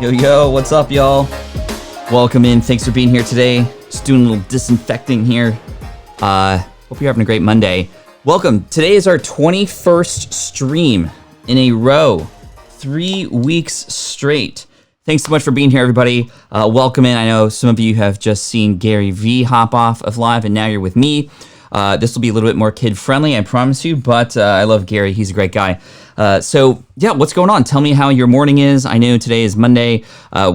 Yo, what's up, y'all? Welcome in. Thanks for being here today. Just doing a little disinfecting here. Hope you're having a great Monday. Welcome. Today is our 21st stream in a row. 3 weeks straight. Thanks so much for being here, everybody. Welcome in. I know some of you have just seen Gary V hop off of live, and now you're with me. This will be a little bit more kid-friendly, I promise you, but I love Gary. He's a great guy. So, what's going on? Tell me how your morning is. I know today is Monday.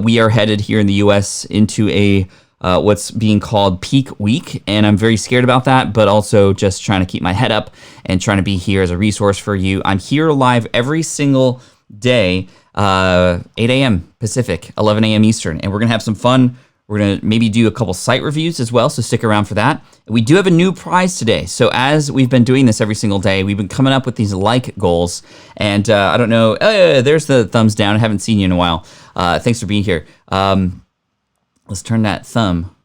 We are headed here in the U.S. into a what's being called peak week, and I'm very scared about that, but also just trying to keep my head up and trying to be here as a resource for you. I'm here live every single day, 8 a.m. Pacific, 11 a.m. Eastern, and we're going to have some fun. We're going to maybe do a couple site reviews as well, so stick around for that. We do have a new prize today. So as we've been doing this every single day, we've been coming up with these like goals. And I don't know, there's the thumbs down. I haven't seen you in a while. Thanks for being here. Let's turn that thumb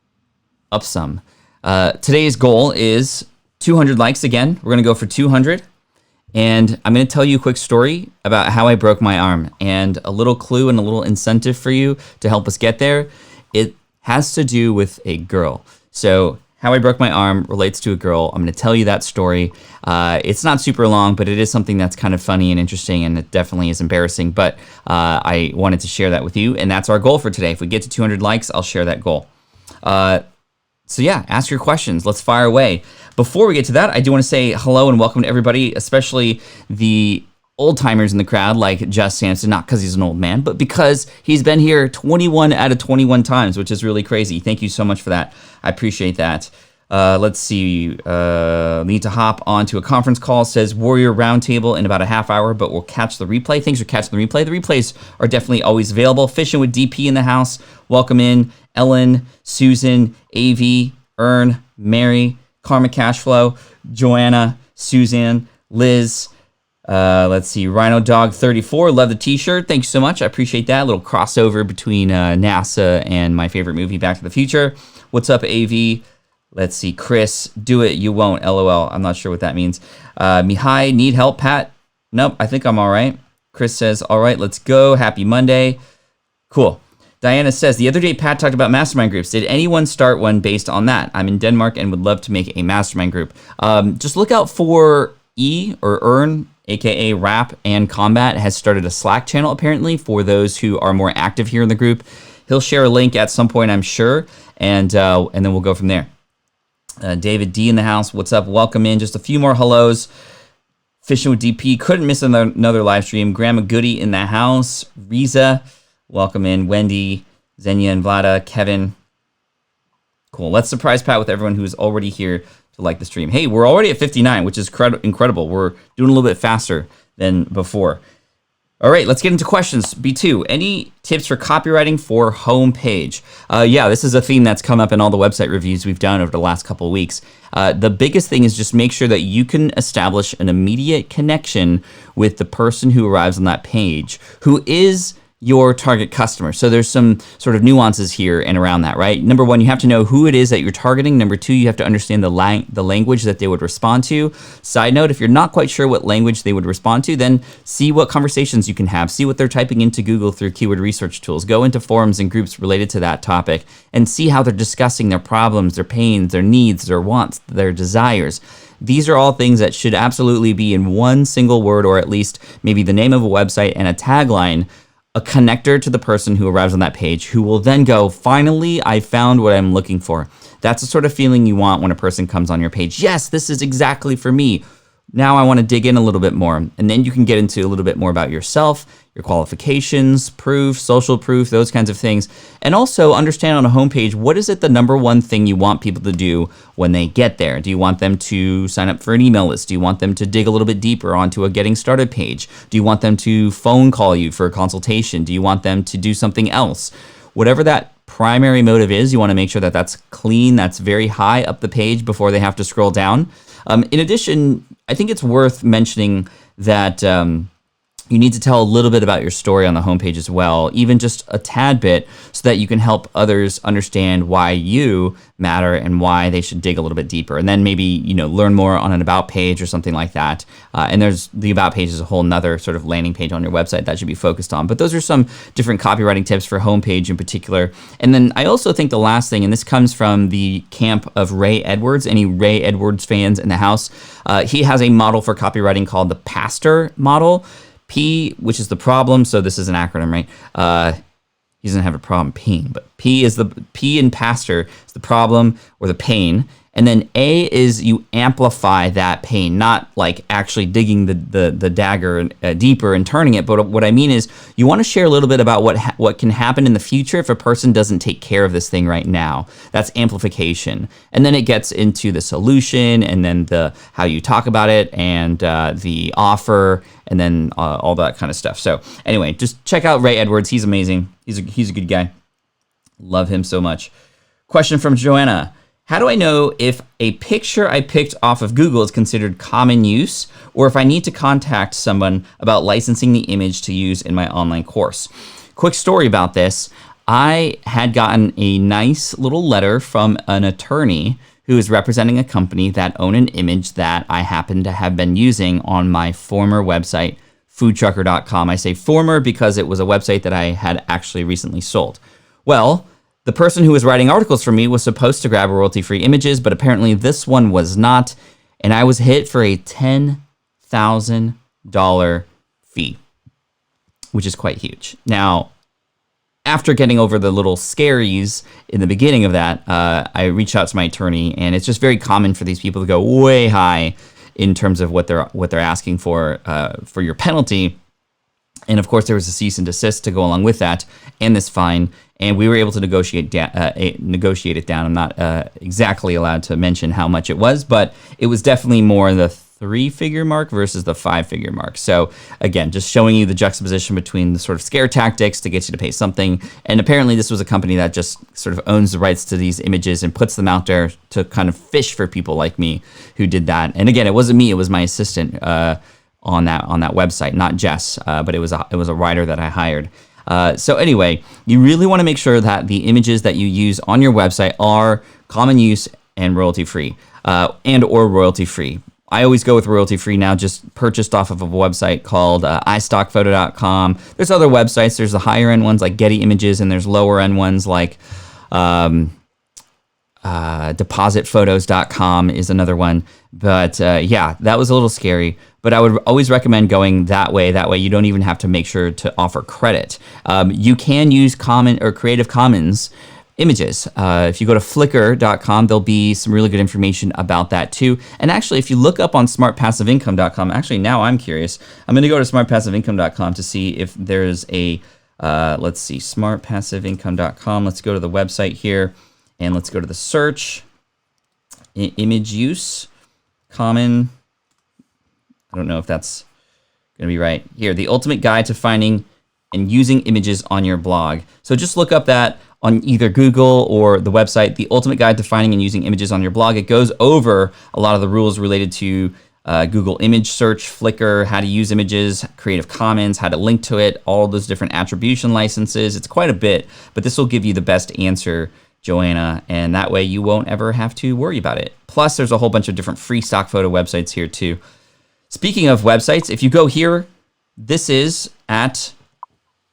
up some. Today's goal is 200 likes again. We're going to go for 200. And I'm going to tell you a quick story about how I broke my arm, and a little clue and a little incentive for you to help us get there. It has to do with a girl. So how I broke my arm relates to a girl. I'm going to tell you that story. It's not super long, but it is something that's kind of funny and interesting, and it definitely is embarrassing. But I wanted to share that with you, and that's our goal for today. If we get to 200 likes, I'll share that goal. So ask your questions. Let's fire away. Before we get to that, I do want to say hello and welcome to everybody, especially the old timers in the crowd like Jess Sampson, not because he's an old man, but because he's been here 21 out of 21 times, which is really crazy. Thank you so much for that. I appreciate that. Let's see. Need to hop onto a conference call. Says Warrior Roundtable in about a half hour, but we'll catch the replay. Thanks for catching the replay. The replays are definitely always available. Fishing with DP in the house. Welcome in. Ellen, Susan, AV, Ern, Mary, Karma Cashflow, Joanna, Suzanne, Liz. Let's see, Rhino Dog 34, love the t-shirt. Thanks so much. I appreciate that. A little crossover between NASA and my favorite movie, Back to the Future. What's up, AV? Let's see, Chris, do it, you won't, LOL. I'm not sure what that means. Mihai, need help, Pat? Nope, I think I'm all right. Chris says, all right, let's go. Happy Monday. Cool. Diana says, the other day Pat talked about mastermind groups. Did anyone start one based on that? I'm in Denmark and would love to make a mastermind group. Just look out for E or Earn, aka Rap and Combat, has started a Slack channel apparently for those who are more active here in the group. He'll share a link at some point, I'm sure, and then we'll go from there. David D in the house, what's up? Welcome in. Just a few more hellos. Fishing with DP, couldn't miss another live stream. Grandma Goody in the house. Riza, welcome in. Wendy, Xenia and Vlada, Kevin. Cool. Let's surprise Pat with everyone who's already here to like the stream. Hey, we're already at 59, which is incredible. We're doing a little bit faster than before. All right, let's get into questions. B2, any tips for copywriting for homepage? This is a theme that's come up in all the website reviews we've done over the last couple of weeks. The biggest thing is just make sure that you can establish an immediate connection with the person who arrives on that page, who is your target customer. So there's some sort of nuances here and around that, right? Number one, you have to know who it is that you're targeting. Number two, you have to understand the language that they would respond to. Side note, if you're not quite sure what language they would respond to, then see what conversations you can have. See what they're typing into Google through keyword research tools. Go into forums and groups related to that topic and see how they're discussing their problems, their pains, their needs, their wants, their desires. These are all things that should absolutely be in one single word, or at least maybe the name of a website and a tagline, a connector to the person who arrives on that page, who will then go, finally, I found what I'm looking for. That's the sort of feeling you want when a person comes on your page. Yes, this is exactly for me. Now I want to dig in a little bit more. And then you can get into a little bit more about yourself, your qualifications, proof, social proof, those kinds of things. And also understand on a homepage, what is it the number one thing you want people to do when they get there? Do you want them to sign up for an email list? Do you want them to dig a little bit deeper onto a getting started page? Do you want them to phone call you for a consultation? Do you want them to do something else? Whatever that primary motive is, you want to make sure that that's clean, that's very high up the page before they have to scroll down. In addition, I think it's worth mentioning that you need to tell a little bit about your story on the homepage as well, even just a tad bit, so that you can help others understand why you matter and why they should dig a little bit deeper. And then maybe, learn more on an about page or something like that. And there's the about page is a whole nother sort of landing page on your website that should be focused on. But those are some different copywriting tips for homepage in particular. And then I also think the last thing, and this comes from the camp of Ray Edwards, any Ray Edwards fans in the house, he has a model for copywriting called the PASTOR model. P, which is the problem, so this is an acronym, right? He doesn't have a problem peeing, but P in PASTOR is the problem or the pain. And then A is you amplify that pain, not like actually digging the dagger deeper and turning it. But what I mean is you want to share a little bit about what can happen in the future if a person doesn't take care of this thing right now. That's amplification. And then it gets into the solution and then how you talk about it and the offer and then all that kind of stuff. So anyway, just check out Ray Edwards. He's amazing. He's a good guy. Love him so much. Question from Joanna. How do I know if a picture I picked off of Google is considered common use, or if I need to contact someone about licensing the image to use in my online course? Quick story about this. I had gotten a nice little letter from an attorney who is representing a company that owned an image that I happened to have been using on my former website, foodtrucker.com. I say former because it was a website that I had actually recently sold. Well, the person who was writing articles for me was supposed to grab royalty-free images, but apparently this one was not, and I was hit for a $10,000 fee, which is quite huge. Now, after getting over the little scaries in the beginning of that, I reached out to my attorney, and it's just very common for these people to go way high in terms of what they're asking for your penalty. And of course, there was a cease and desist to go along with that, and this fine. And we were able to negotiate it down. I'm not exactly allowed to mention how much it was, but it was definitely more the 3-figure mark versus the 5-figure mark. So again, just showing you the juxtaposition between the sort of scare tactics to get you to pay something. And apparently this was a company that just sort of owns the rights to these images and puts them out there to kind of fish for people like me who did that. And again, it wasn't me, it was my assistant on that website, not Jess, but it was a writer that I hired. So anyway, you really want to make sure that the images that you use on your website are common use and royalty-free, and or royalty-free. I always go with royalty-free now, just purchased off of a website called istockphoto.com. There's other websites. There's the higher-end ones like Getty Images, and there's lower-end ones like depositphotos.com is another one. But yeah, that was a little scary. But I would always recommend going that way. That way you don't even have to make sure to offer credit. You can use Common or Creative Commons images. If you go to flickr.com, there'll be some really good information about that too. And actually, if you look up on smartpassiveincome.com, actually now I'm curious. I'm going to go to smartpassiveincome.com to see if there's a, let's see, smartpassiveincome.com. Let's go to the website here and let's go to the search, image use, common. I don't know if that's going to be right. Here, the ultimate guide to finding and using images on your blog. So just look up that on either Google or the website, the ultimate guide to finding and using images on your blog. It goes over a lot of the rules related to Google image search, Flickr, how to use images, Creative Commons, how to link to it, all those different attribution licenses. It's quite a bit, but this will give you the best answer, Joanna, and that way you won't ever have to worry about it. Plus, there's a whole bunch of different free stock photo websites here too. Speaking of websites, if you go here, this is at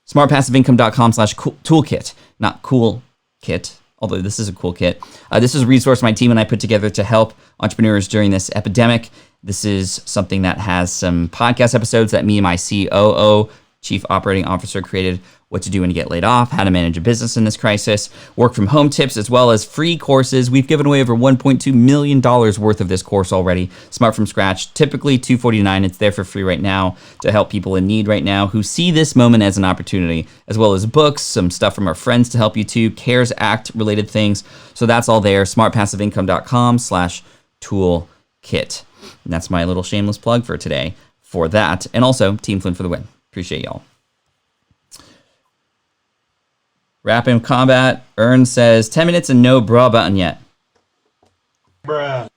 smartpassiveincome.com/toolkit, not cool kit, although this is a cool kit. This is a resource my team and I put together to help entrepreneurs during this epidemic. This is something that has some podcast episodes that me and my COO, Chief Operating Officer, created. What to do when you get laid off, how to manage a business in this crisis, work from home tips, as well as free courses. We've given away over $1.2 million worth of this course already. Smart from scratch, typically $249. It's there for free right now to help people in need right now who see this moment as an opportunity, as well as books, some stuff from our friends to help you too, CARES Act related things. So that's all there, smartpassiveincome.com/toolkit. And that's my little shameless plug for today for that. And also Team Flynn for the win. Appreciate y'all. Wrap in combat. Ern says 10 minutes and no bra button yet. Bruh.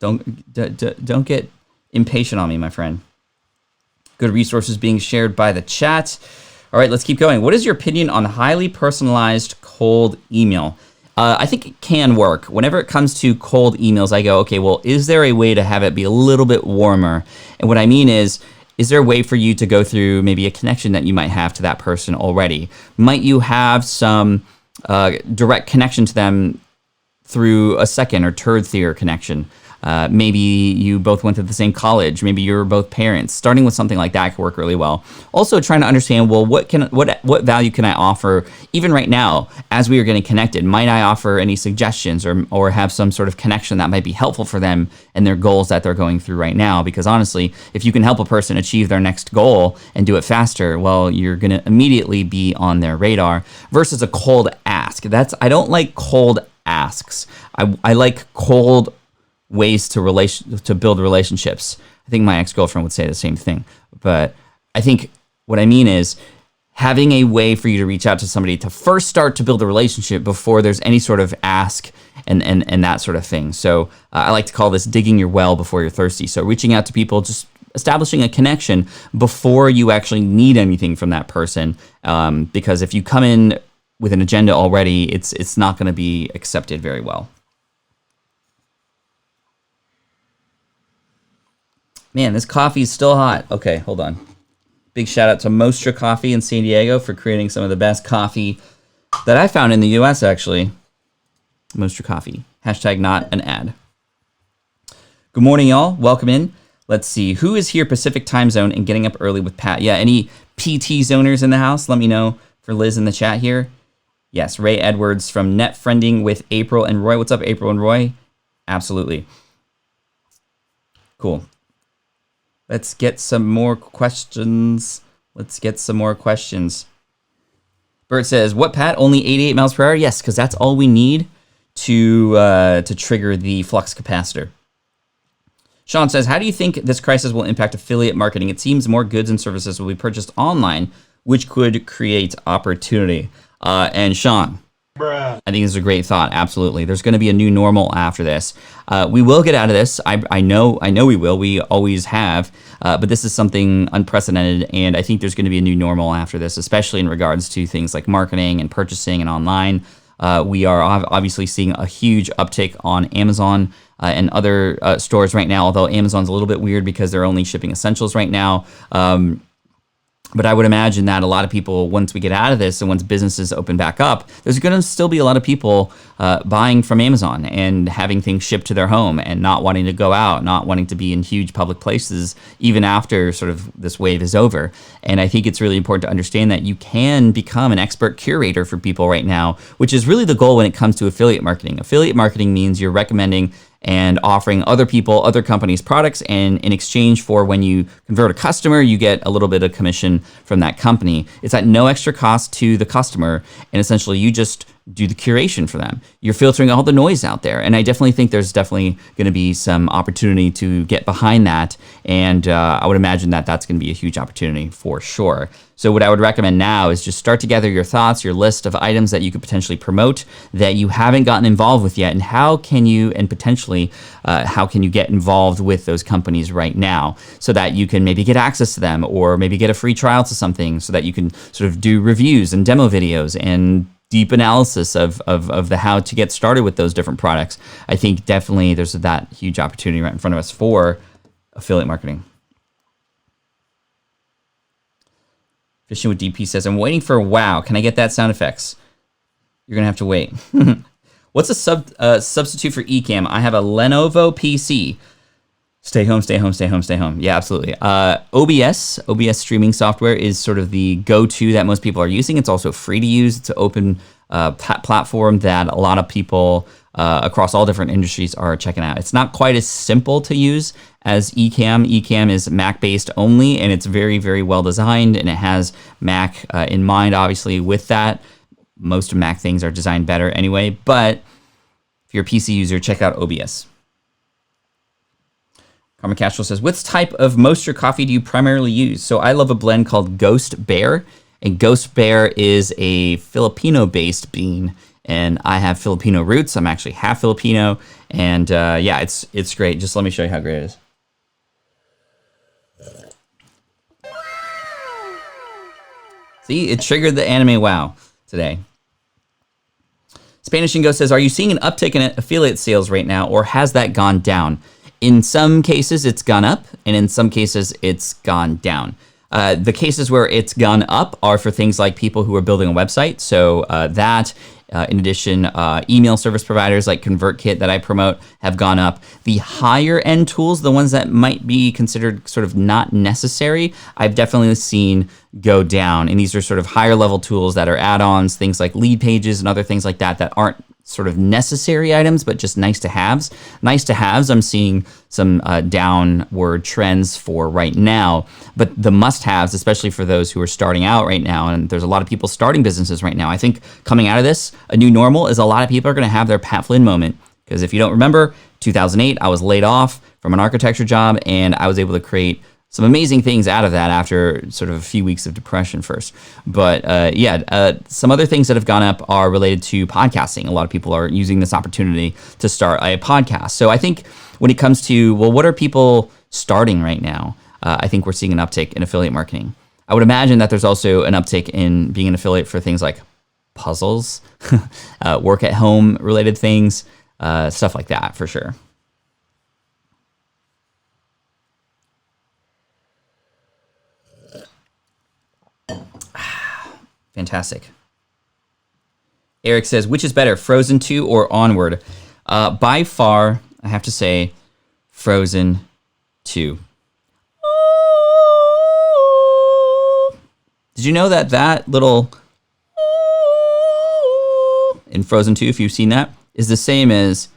Don't get impatient on me, my friend. Good resources being shared by the chat. All right, let's keep going. What is your opinion on highly personalized cold email? I think it can work. Whenever it comes to cold emails, I go, okay, well, is there a way to have it be a little bit warmer? And what I mean is there a way for you to go through maybe a connection that you might have to that person already? Might you have some direct connection to them through a second or third connection? Maybe you both went to the same college. Maybe you're both parents. Starting with something like that could work really well. Also, trying to understand, well, what value can I offer even right now as we are getting connected? Might I offer any suggestions or have some sort of connection that might be helpful for them and their goals that they're going through right now? Because honestly, if you can help a person achieve their next goal and do it faster, well, you're going to immediately be on their radar versus a cold ask. I don't like cold asks. I like cold ways to build relationships. I think my ex-girlfriend would say the same thing. But I think what I mean is having a way for you to reach out to somebody to first start to build a relationship before there's any sort of ask and that sort of thing. So I like to call this digging your well before you're thirsty. So reaching out to people, just establishing a connection before you actually need anything from that person. Because if you come in with an agenda already, it's not going to be accepted very well. Man, this coffee is still hot. Okay, hold on. Big shout out to Mostra Coffee in San Diego for creating some of the best coffee that I found in the US, actually. Mostra Coffee. Hashtag not an ad. Good morning, y'all. Welcome in. Let's see. Who is here Pacific time zone and getting up early with Pat? Yeah, any PT zoners in the house? Let me know for Liz in the chat here. Yes, Ray Edwards from Net Friending with April and Roy. What's up, April and Roy? Absolutely. Cool. Let's get some more questions. Bert says, what, Pat? Only 88 miles per hour? Yes, because that's all we need to trigger the flux capacitor. Sean says, how do you think this crisis will impact affiliate marketing? It seems more goods and services will be purchased online, which could create opportunity. And Sean, I think this is a great thought. Absolutely. There's going to be a new normal after this. We will get out of this. I know we will. We always have. But this is something unprecedented. And I think there's going to be a new normal after this, especially in regards to things like marketing and purchasing and online. We are obviously seeing a huge uptick on Amazon and other stores right now, although Amazon's a little bit weird because they're only shipping essentials right now. But I would imagine that a lot of people, once we get out of this and once businesses open back up, there's going to still be a lot of people buying from Amazon and having things shipped to their home and not wanting to go out, not wanting to be in huge public places, even after sort of this wave is over. And I think it's really important to understand that you can become an expert curator for people right now, which is really the goal when it comes to affiliate marketing. Affiliate marketing means you're recommending and offering other people, other companies' products, and in exchange for when you convert a customer, you get a little bit of commission from that company. It's at no extra cost to the customer, and essentially you just do the curation for them. You're filtering all the noise out there, and I definitely think there's definitely going to be some opportunity to get behind that, and I would imagine that that's going to be a huge opportunity for sure. So what I would recommend now is just start to gather your thoughts, your list of items that you could potentially promote that you haven't gotten involved with yet, and how can you get involved with those companies right now so that you can maybe get access to them or maybe get a free trial to something so that you can sort of do reviews and demo videos and deep analysis of the how to get started with those different products. I think definitely there's that huge opportunity right in front of us for affiliate marketing. Fishing with DP says, I'm waiting for wow. Can I get that sound effects? You're going to have to wait. What's a substitute for Ecamm? I have a Lenovo PC. Stay home, stay home, stay home, stay home. Yeah, absolutely. OBS streaming software is sort of the go-to that most people are using. It's also free to use. It's an open platform that a lot of people across all different industries are checking out. It's not quite as simple to use as Ecamm. Ecamm is Mac-based only, and it's very, very well designed, and it has Mac in mind, obviously, with that. Most Mac things are designed better anyway, but if you're a PC user, check out OBS. Carmen Castro says, which type of Mostra coffee do you primarily use? So I love a blend called Ghost Bear, and Ghost Bear is a Filipino-based bean, and I have Filipino roots. I'm actually half Filipino, and yeah, it's great. Just let me show you how great it is. See, it triggered the anime wow today. Spanish and Go says, are you seeing an uptick in affiliate sales right now, or has that gone down? In some cases, it's gone up, and in some cases, it's gone down. The cases where it's gone up are for things like people who are building a website. So in addition, email service providers like ConvertKit that I promote have gone up. The higher end tools, the ones that might be considered sort of not necessary, I've definitely seen go down. And these are sort of higher level tools that are add-ons, things like lead pages and other things like that that aren't sort of necessary items, but just nice to haves. Nice to haves, I'm seeing some downward trends for right now, but the must haves, especially for those who are starting out right now, and there's a lot of people starting businesses right now. I think coming out of this, a new normal is a lot of people are going to have their Pat Flynn moment. Because if you don't remember, 2008, I was laid off from an architecture job, and I was able to create some amazing things out of that after sort of a few weeks of depression first. But some other things that have gone up are related to podcasting. A lot of people are using this opportunity to start a podcast. So I think when it comes to, well, what are people starting right now? I think we're seeing an uptick in affiliate marketing. I would imagine that there's also an uptick in being an affiliate for things like puzzles, work at home related things, stuff like that for sure. Fantastic. Eric says, which is better, Frozen 2 or Onward? By far, I have to say, Frozen 2. Did you know that little in Frozen 2, if you've seen that, is the same as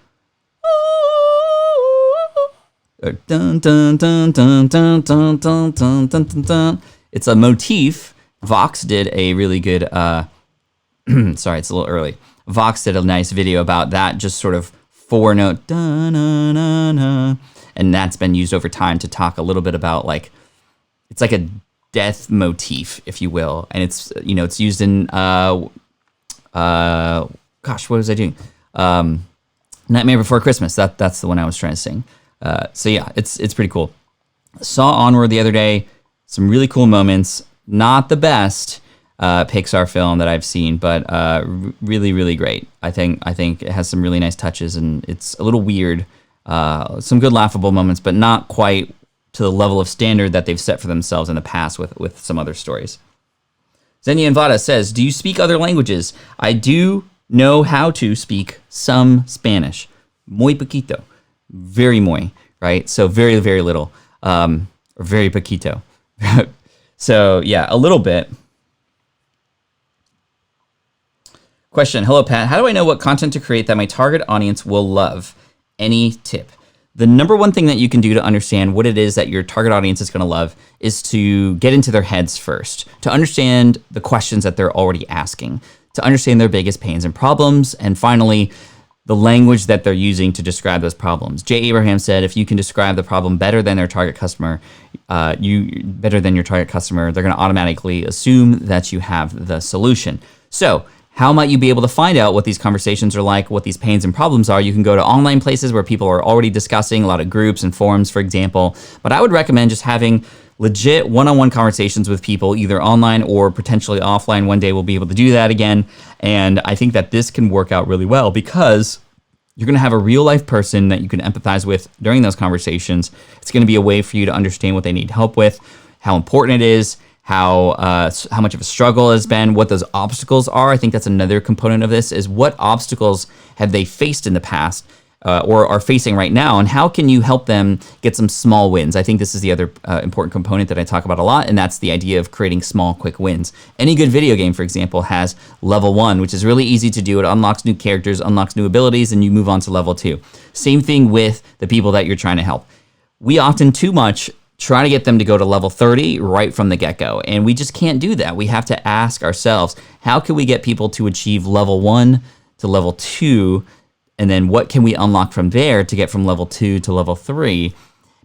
dun dun dun dun dun dun dun dun dun dun. It's a motif. Vox did a really good, sorry, it's a little early. Vox did a nice video about that, just sort of 4-note, da-na-na-na, and that's been used over time to talk a little bit about, like, it's like a death motif, if you will, and it's, you know, it's used in, gosh, what was I doing? Nightmare Before Christmas, that's the one I was trying to sing. So yeah, it's pretty cool. Saw Onward the other day, some really cool moments. Not the best Pixar film that I've seen, but really, really great. I think it has some really nice touches, and it's a little weird. Some good laughable moments, but not quite to the level of standard that they've set for themselves in the past with some other stories. Zenia Invada says, do you speak other languages? I do know how to speak some Spanish. Muy poquito. Very muy, right? So very, very little. Or very poquito. So yeah, a little bit. Question, hello Pat, how do I know what content to create that my target audience will love? Any tip? The number one thing that you can do to understand what it is that your target audience is going to love is to get into their heads first, to understand the questions that they're already asking, to understand their biggest pains and problems, and finally, the language that they're using to describe those problems. Jay Abraham said, if you can describe the problem better than their target customer, they're going to automatically assume that you have the solution. So how might you be able to find out what these conversations are like, what these pains and problems are? You can go to online places where people are already discussing, a lot of groups and forums, for example. But I would recommend just having legit one-on-one conversations with people, either online or potentially offline. One day we'll be able to do that again. And I think that this can work out really well because you're going to have a real life person that you can empathize with during those conversations. It's going to be a way for you to understand what they need help with, how important it is, how much of a struggle it has been, what those obstacles are. I think that's another component of this, is what obstacles have they faced in the past or are facing right now, and how can you help them get some small wins? I think this is the other important component that I talk about a lot, and that's the idea of creating small, quick wins. Any good video game, for example, has level 1, which is really easy to do. It unlocks new characters, unlocks new abilities, and you move on to level 2. Same thing with the people that you're trying to help. We often too much try to get them to go to level 30 right from the get-go, and we just can't do that. We have to ask ourselves, how can we get people to achieve level 1 to level 2, and then what can we unlock from there to get from level 2 to level 3?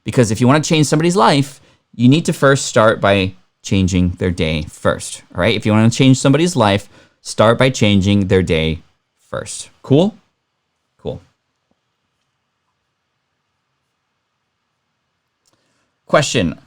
Because if you want to change somebody's life, you need to first start by changing their day first, all right? If you want to change somebody's life, start by changing their day first. Cool? Cool. Question.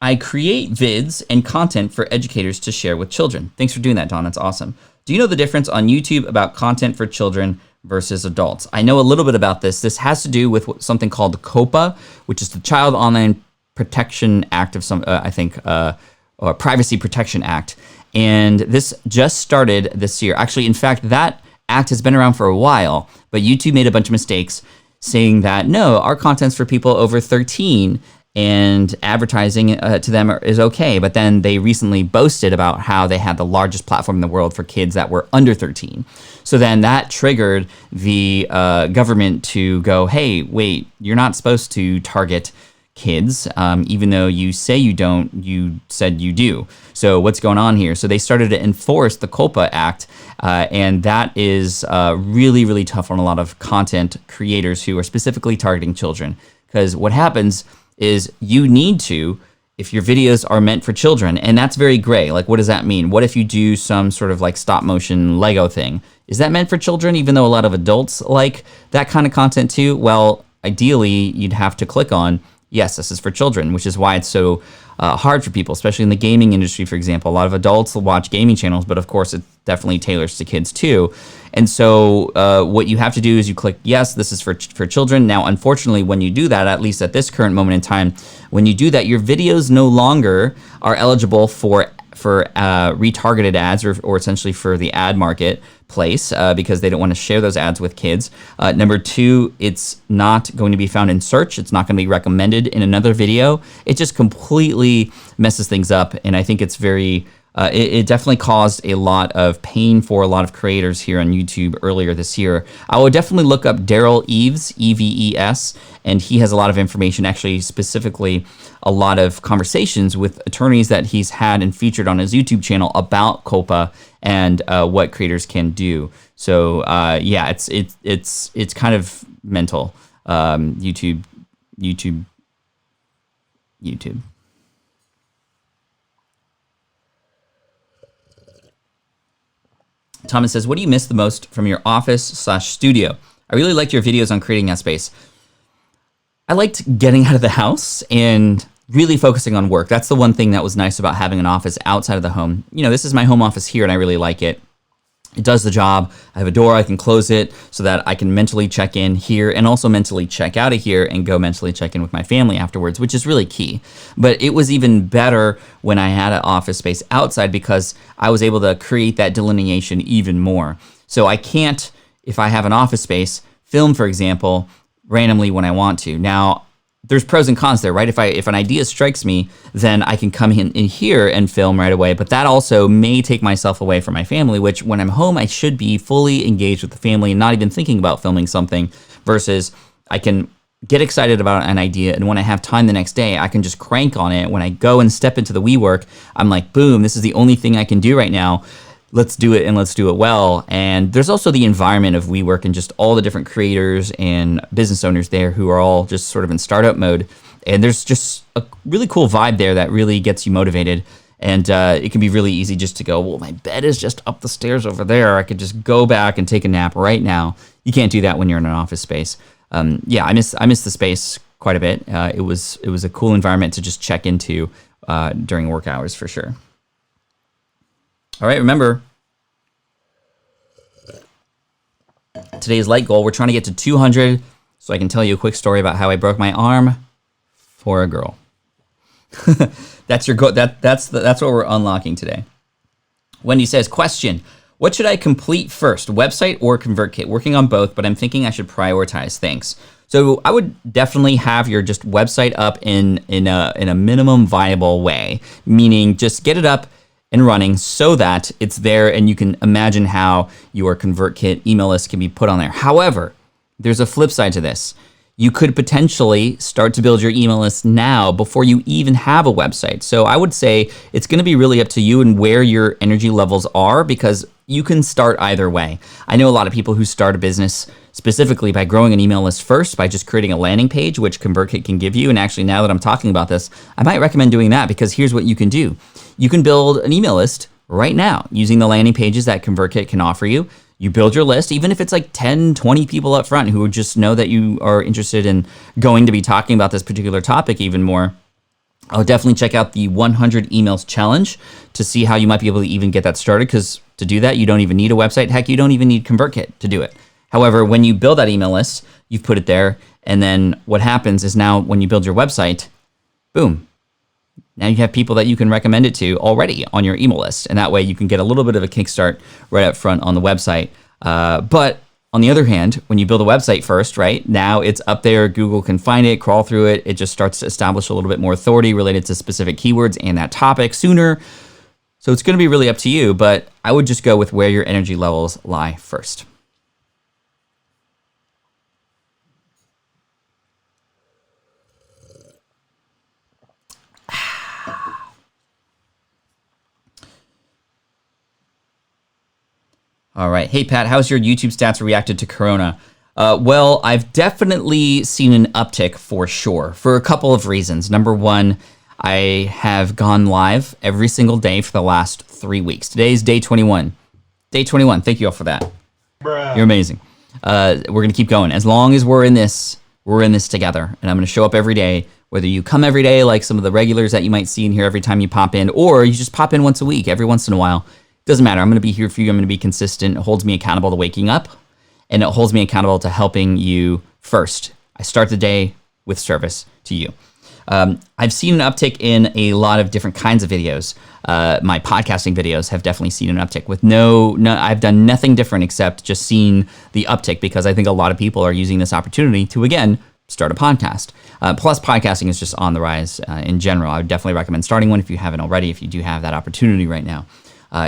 I create vids and content for educators to share with children. Thanks for doing that, Don. That's awesome. Do you know the difference on YouTube about content for children versus adults? I know a little bit about this. This has to do with something called COPPA, which is the Child Online Protection Act of some, I think, or Privacy Protection Act. And this just started this year. Actually, in fact, that act has been around for a while, but YouTube made a bunch of mistakes saying that, no, our content's for people over 13 and advertising to them is okay. But then they recently boasted about how they had the largest platform in the world for kids that were under 13. So then that triggered the government to go, hey, wait, you're not supposed to target kids, even though you say you don't, you said you do. So what's going on here? So they started to enforce the COPPA Act, and that is really, really tough on a lot of content creators who are specifically targeting children. Because what happens is you need to, if your videos are meant for children, and that's very gray. Like, what does that mean? What if you do some sort of like stop motion Lego thing? Is that meant for children, even though a lot of adults like that kind of content too? Well, ideally, you'd have to click on, yes, this is for children, which is why it's so hard for people, especially in the gaming industry, for example. A lot of adults will watch gaming channels, but of course it definitely tailors to kids too. And so what you have to do is you click, yes, this is for children. Now, unfortunately, when you do that, at least at this current moment in time, when you do that, your videos no longer are eligible for retargeted ads or essentially for the ad marketplace because they don't want to share those ads with kids. Number two, it's not going to be found in search. It's not going to be recommended in another video. It just completely messes things up. And I think it's very, it definitely caused a lot of pain for a lot of creators here on YouTube earlier this year. I would definitely look up Daryl Eves, Eves, and he has a lot of information, actually specifically a lot of conversations with attorneys that he's had and featured on his YouTube channel about COPPA and what creators can do. So yeah, it's kind of mental. YouTube. Thomas says, what do you miss the most from your office/studio? I really liked your videos on creating that space. I liked getting out of the house and really focusing on work. That's the one thing that was nice about having an office outside of the home. You know, this is my home office here and I really like it. It does the job. I have a door, I can close it so that I can mentally check in here and also mentally check out of here and go mentally check in with my family afterwards, which is really key. But it was even better when I had an office space outside because I was able to create that delineation even more. So I can't, if I have an office space, film, for example, randomly when I want to. Now, there's pros and cons there, right? If an idea strikes me, then I can come in here and film right away. But that also may take myself away from my family, which when I'm home, I should be fully engaged with the family and not even thinking about filming something, versus I can get excited about an idea. And when I have time the next day, I can just crank on it. When I go and step into the WeWork, I'm like, boom, this is the only thing I can do right now. Let's do it and let's do it well. And there's also the environment of WeWork and just all the different creators and business owners there who are all just sort of in startup mode. And there's just a really cool vibe there that really gets you motivated. And it can be really easy just to go, well, my bed is just up the stairs over there. I could just go back and take a nap right now. You can't do that when you're in an office space. Yeah, I miss the space quite a bit. It was a cool environment to just check into during work hours for sure. All right, remember, today's light goal, we're trying to get to 200, so I can tell you a quick story about how I broke my arm for a girl. That's your goal. That's what we're unlocking today. Wendy says, question, what should I complete first, website or ConvertKit? Working on both, but I'm thinking I should prioritize. Thanks. So I would definitely have your just website up in a minimum viable way, meaning just get it up and running so that it's there and you can imagine how your ConvertKit email list can be put on there. However, there's a flip side to this. You could potentially start to build your email list now before you even have a website. So I would say it's going to be really up to you and where your energy levels are, because you can start either way. I know a lot of people who start a business specifically by growing an email list first, by just creating a landing page, which ConvertKit can give you. And actually, now that I'm talking about this, I might recommend doing that, because here's what you can do. You can build an email list right now using the landing pages that ConvertKit can offer you. You build your list, even if it's like 10, 20 people up front who just know that you are interested in going to be talking about this particular topic even more. I'll definitely check out the 100 emails challenge to see how you might be able to even get that started, because to do that, you don't even need a website. Heck, you don't even need ConvertKit to do it. However, when you build that email list, you've put it there, and then what happens is now when you build your website, boom, now you have people that you can recommend it to already on your email list, and that way you can get a little bit of a kickstart right up front on the website. But on the other hand, when you build a website first, right, now it's up there, Google can find it, crawl through it, it just starts to establish a little bit more authority related to specific keywords and that topic sooner. So it's going to be really up to you, but I would just go with where your energy levels lie first. All right. Hey, Pat, how's your YouTube stats reacted to Corona? Well, I've definitely seen an uptick for sure, for a couple of reasons. Number one, I have gone live every single day for the last 3 weeks. Today's day 21. Day 21. Thank you all for that. Bruh. You're amazing. We're going to keep going. As long as we're in this together. And I'm going to show up every day, whether you come every day like some of the regulars that you might see in here every time you pop in, or you just pop in once a week, every once in a while. Doesn't matter. I'm going to be here for you. I'm going to be consistent. It holds me accountable to waking up, and it holds me accountable to helping you first. I start the day with service to you. I've seen an uptick in a lot of different kinds of videos. My podcasting videos have definitely seen an uptick with no, I've done nothing different except just seeing the uptick, because I think a lot of people are using this opportunity to, again, start a podcast. Plus, podcasting is just on the rise in general. I would definitely recommend starting one if you haven't already, if you do have that opportunity right now.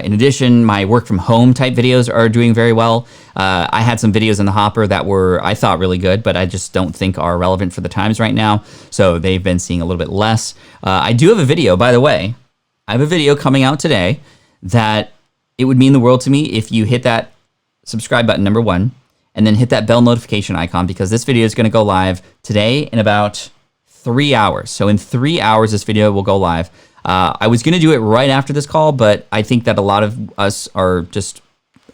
In addition, my work from home type videos are doing very well. I had some videos in the hopper that were, I thought, really good, but I just don't think are relevant for the times right now. So they've been seeing a little bit less. I do have a video, by the way. I have a video coming out today that it would mean the world to me if you hit that subscribe button, number one, and then hit that bell notification icon, because this video is going to go live today in about 3 hours. So in 3 hours, this video will go live. I was going to do it right after this call, but I think that a lot of us are just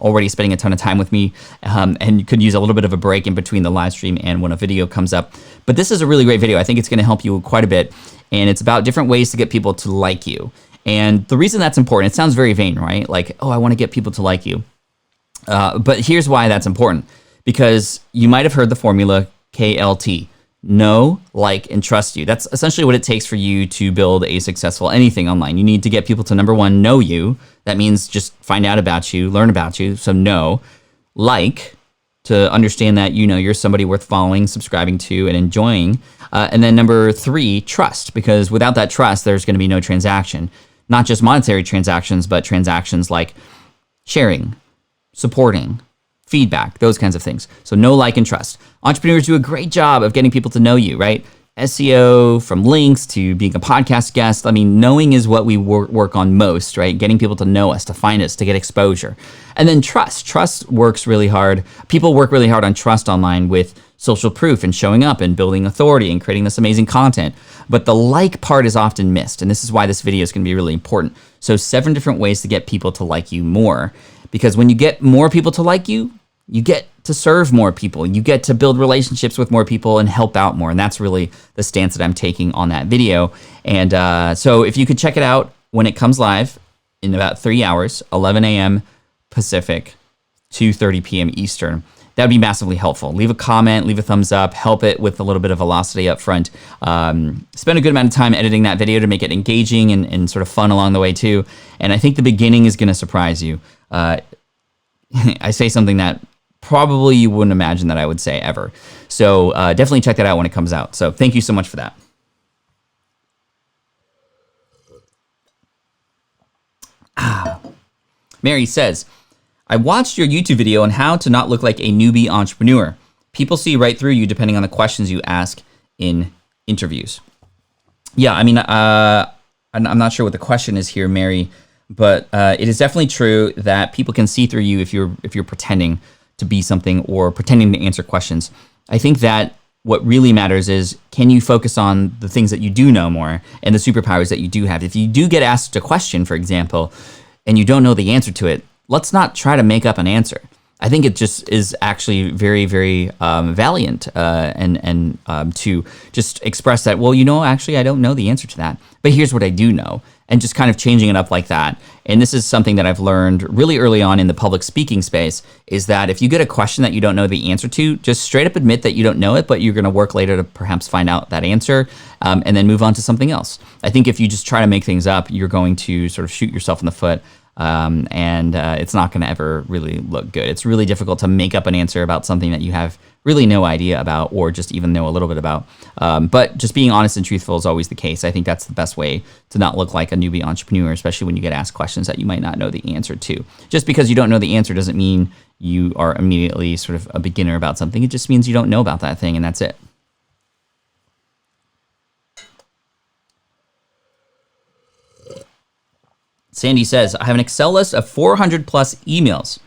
already spending a ton of time with me and could use a little bit of a break in between the live stream and when a video comes up. But this is a really great video. I think it's going to help you quite a bit, and it's about different ways to get people to like you. And the reason that's important, it sounds very vain, right? Like, oh, I want to get people to like you. But here's why that's important, because you might have heard the formula KLT. Know, like, and trust you. That's essentially what it takes for you to build a successful anything online. You need to get people to, number one, know you. That means just find out about you, learn about you. So know. Like, to understand that, you know, you're somebody worth following, subscribing to, and enjoying. And then number three, trust, because without that trust, there's going to be no transaction. Not just monetary transactions, but transactions like sharing, supporting, feedback, those kinds of things. So know, like, and trust. Entrepreneurs do a great job of getting people to know you, right? SEO, from links to being a podcast guest. I mean, knowing is what we work on most, right? Getting people to know us, to find us, to get exposure. And then trust. Trust works really hard. People work really hard on trust online with social proof and showing up and building authority and creating this amazing content. But the like part is often missed. And this is why this video is going to be really important. So 7 different ways to get people to like you more. Because when you get more people to like you, you get to serve more people. You get to build relationships with more people and help out more. And that's really the stance that I'm taking on that video. And so if you could check it out when it comes live in about 3 hours, 11 a.m. Pacific, 2:30 p.m. Eastern, that would be massively helpful. Leave a comment, leave a thumbs up, help it with a little bit of velocity up front. Spend a good amount of time editing that video to make it engaging and sort of fun along the way too. And I think the beginning is going to surprise you. I say something that probably you wouldn't imagine that I would say ever. So definitely check that out when it comes out. So thank you so much for that. Mary says, I watched your YouTube video on how to not look like a newbie entrepreneur. People see right through you depending on the questions you ask in interviews. Yeah, I mean, I'm not sure what the question is here, Mary, but it is definitely true that people can see through you if you're pretending to be something or pretending to answer questions. I think that what really matters is, can you focus on the things that you do know more and the superpowers that you do have? If you do get asked a question, for example, and you don't know the answer to it, let's not try to make up an answer. I think it just is actually very, very valiant and to just express that, well, actually, I don't know the answer to that, but here's what I do know. And just kind of changing it up like that. And this is something that I've learned really early on in the public speaking space, is that if you get a question that you don't know the answer to, just straight up admit that you don't know it, but you're going to work later to perhaps find out that answer, and then move on to something else. I think if you just try to make things up, you're going to sort of shoot yourself in the foot. And it's not going to ever really look good. It's really difficult to make up an answer about something that you have really no idea about, or just even know a little bit about. But just being honest and truthful is always the case. I think that's the best way to not look like a newbie entrepreneur, especially when you get asked questions that you might not know the answer to. Just because you don't know the answer doesn't mean you are immediately sort of a beginner about something. It just means you don't know about that thing, and that's it. Sandy says, I have an Excel list of 400 plus emails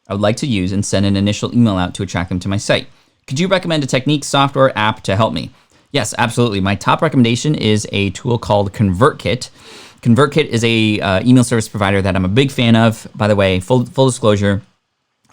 I would like to use and send an initial email out to attract them to my site. Could you recommend a technique, software, app to help me? Yes, absolutely. My top recommendation is a tool called ConvertKit. ConvertKit is a email service provider that I'm a big fan of. By the way, full disclosure,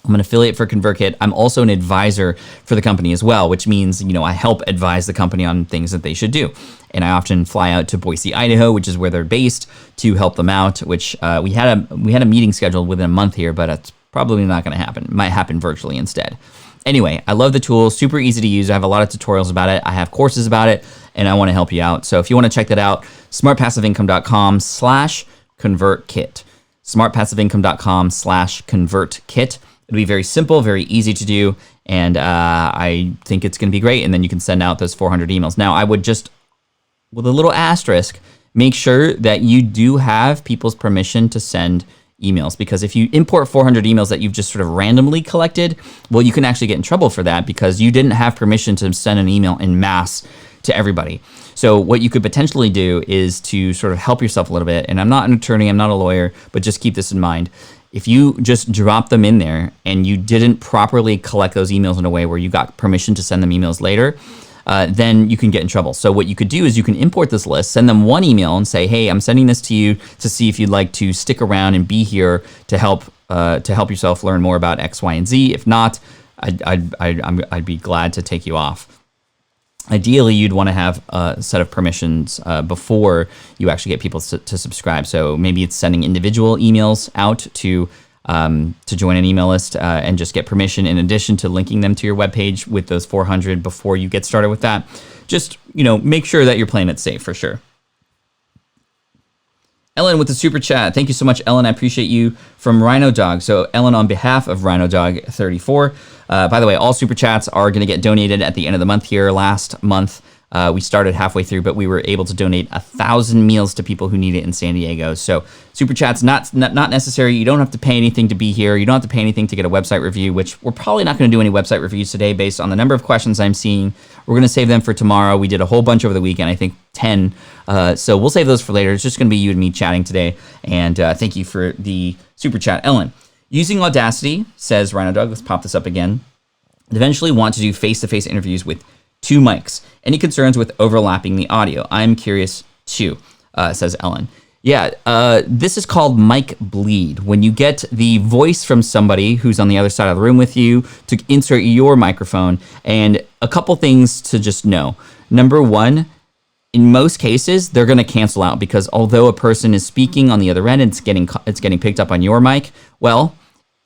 I'm an affiliate for ConvertKit. I'm also an advisor for the company as well, which means, I help advise the company on things that they should do. And I often fly out to Boise, Idaho, which is where they're based, to help them out, which we had a meeting scheduled within a month here, but it's probably not going to happen. It might happen virtually instead. Anyway, I love the tool, super easy to use. I have a lot of tutorials about it. I have courses about it, and I want to help you out. So if you want to check that out, smartpassiveincome.com/ConvertKit. smartpassiveincome.com/ConvertKit. It'll be very simple, very easy to do, and I think it's going to be great. And then you can send out those 400 emails. Now, I would just, with a little asterisk, make sure that you do have people's permission to send emails, because if you import 400 emails that you've just sort of randomly collected, well, you can actually get in trouble for that because you didn't have permission to send an email in mass to everybody. So what you could potentially do is to sort of help yourself a little bit. And I'm not an attorney, I'm not a lawyer, but just keep this in mind. If you just drop them in there and you didn't properly collect those emails in a way where you got permission to send them emails later, then you can get in trouble. So what you could do is you can import this list, send them one email and say, hey, I'm sending this to you to see if you'd like to stick around and be here to help yourself learn more about X, Y, and Z. If not, I'd be glad to take you off. Ideally, you'd want to have a set of permissions before you actually get people to subscribe. So maybe it's sending individual emails out to join an email list and just get permission in addition to linking them to your webpage with those 400 before you get started with that. Just, make sure that you're playing it safe for sure. Ellen with the super chat. Thank you so much, Ellen. I appreciate you, from Rhino Dog. So Ellen, on behalf of Rhino Dog 34, by the way, all super chats are going to get donated at the end of the month here. Last month, we started halfway through, but we were able to donate 1,000 meals to people who need it in San Diego. So super chats, not necessary. You don't have to pay anything to be here. You don't have to pay anything to get a website review, which we're probably not going to do any website reviews today based on the number of questions I'm seeing. We're going to save them for tomorrow. We did a whole bunch over the weekend, I think 10. So we'll save those for later. It's just going to be you and me chatting today. And thank you for the super chat, Ellen. Using Audacity, says Rhino Dog, let's pop this up again. Eventually want to do face-to-face interviews with 2 mics. Any concerns with overlapping the audio? I'm curious too, says Ellen. Yeah, this is called mic bleed. When you get the voice from somebody who's on the other side of the room with you to insert your microphone, and a couple things to just know. Number one, in most cases, they're going to cancel out because although a person is speaking on the other end and it's getting picked up on your mic, well,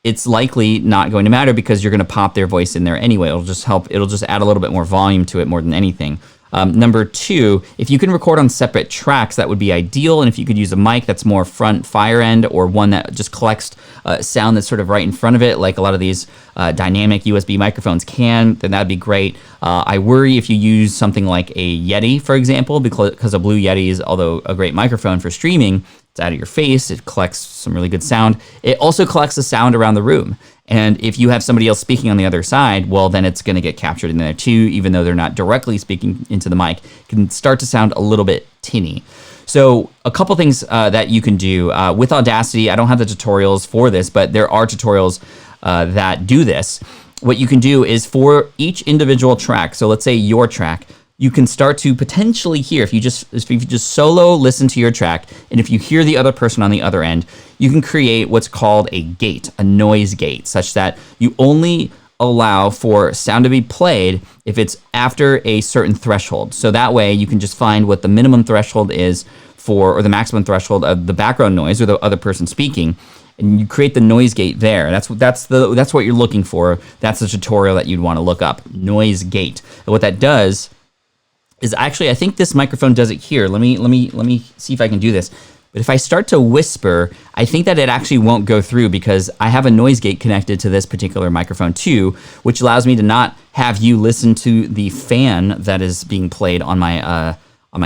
it's likely not going to matter because you're going to pop their voice in there anyway. It'll just add a little bit more volume to it more than anything. Number two, if you can record on separate tracks, that would be ideal. And if you could use a mic that's more front fire end or one that just collects sound that's sort of right in front of it, like a lot of these dynamic USB microphones can, then that'd be great. I worry if you use something like a Yeti, for example, because a Blue Yeti is, although a great microphone for streaming, it's out of your face. It collects some really good sound. It also collects the sound around the room. And if you have somebody else speaking on the other side, well, then it's going to get captured in there too, even though they're not directly speaking into the mic. It can start to sound a little bit tinny. So a couple things that you can do with Audacity. I don't have the tutorials for this, but there are tutorials that do this. What you can do is for each individual track, so let's say your track, you can start to potentially hear, if you just solo listen to your track, and if you hear the other person on the other end, you can create what's called a gate, a noise gate, such that you only allow for sound to be played if it's after a certain threshold. So that way you can just find what the minimum threshold is for, or the maximum threshold of the background noise or the other person speaking, and you create the noise gate there. That's what you're looking for. That's the tutorial that you'd want to look up, noise gate. And what that does is actually, I think this microphone does it here. Let me see if I can do this. But if I start to whisper, I think that it actually won't go through because I have a noise gate connected to this particular microphone too, which allows me to not have you listen to the fan that is being played on my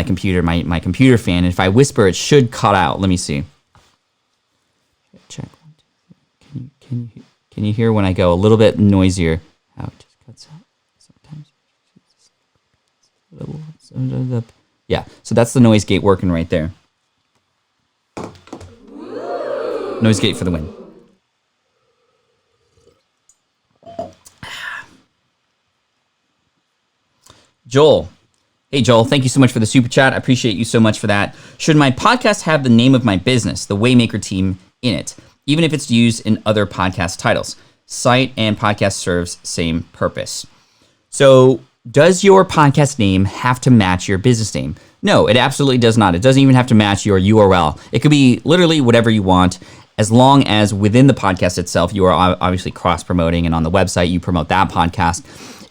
computer, my computer fan. And if I whisper, it should cut out. Let me see. Check. Can you hear when I go a little bit noisier? How it just cuts out sometimes. Yeah, so that's the noise gate working right there. Noise gate for the win. Joel. Hey, Joel, thank you so much for the super chat. I appreciate you so much for that. Should my podcast have the name of my business, the Waymaker Team, in it, even if it's used in other podcast titles? Site and podcast serves same purpose. So does your podcast name have to match your business name? No, it absolutely does not. It doesn't even have to match your URL. It could be literally whatever you want, as long as within the podcast itself, you are obviously cross-promoting, and on the website, you promote that podcast.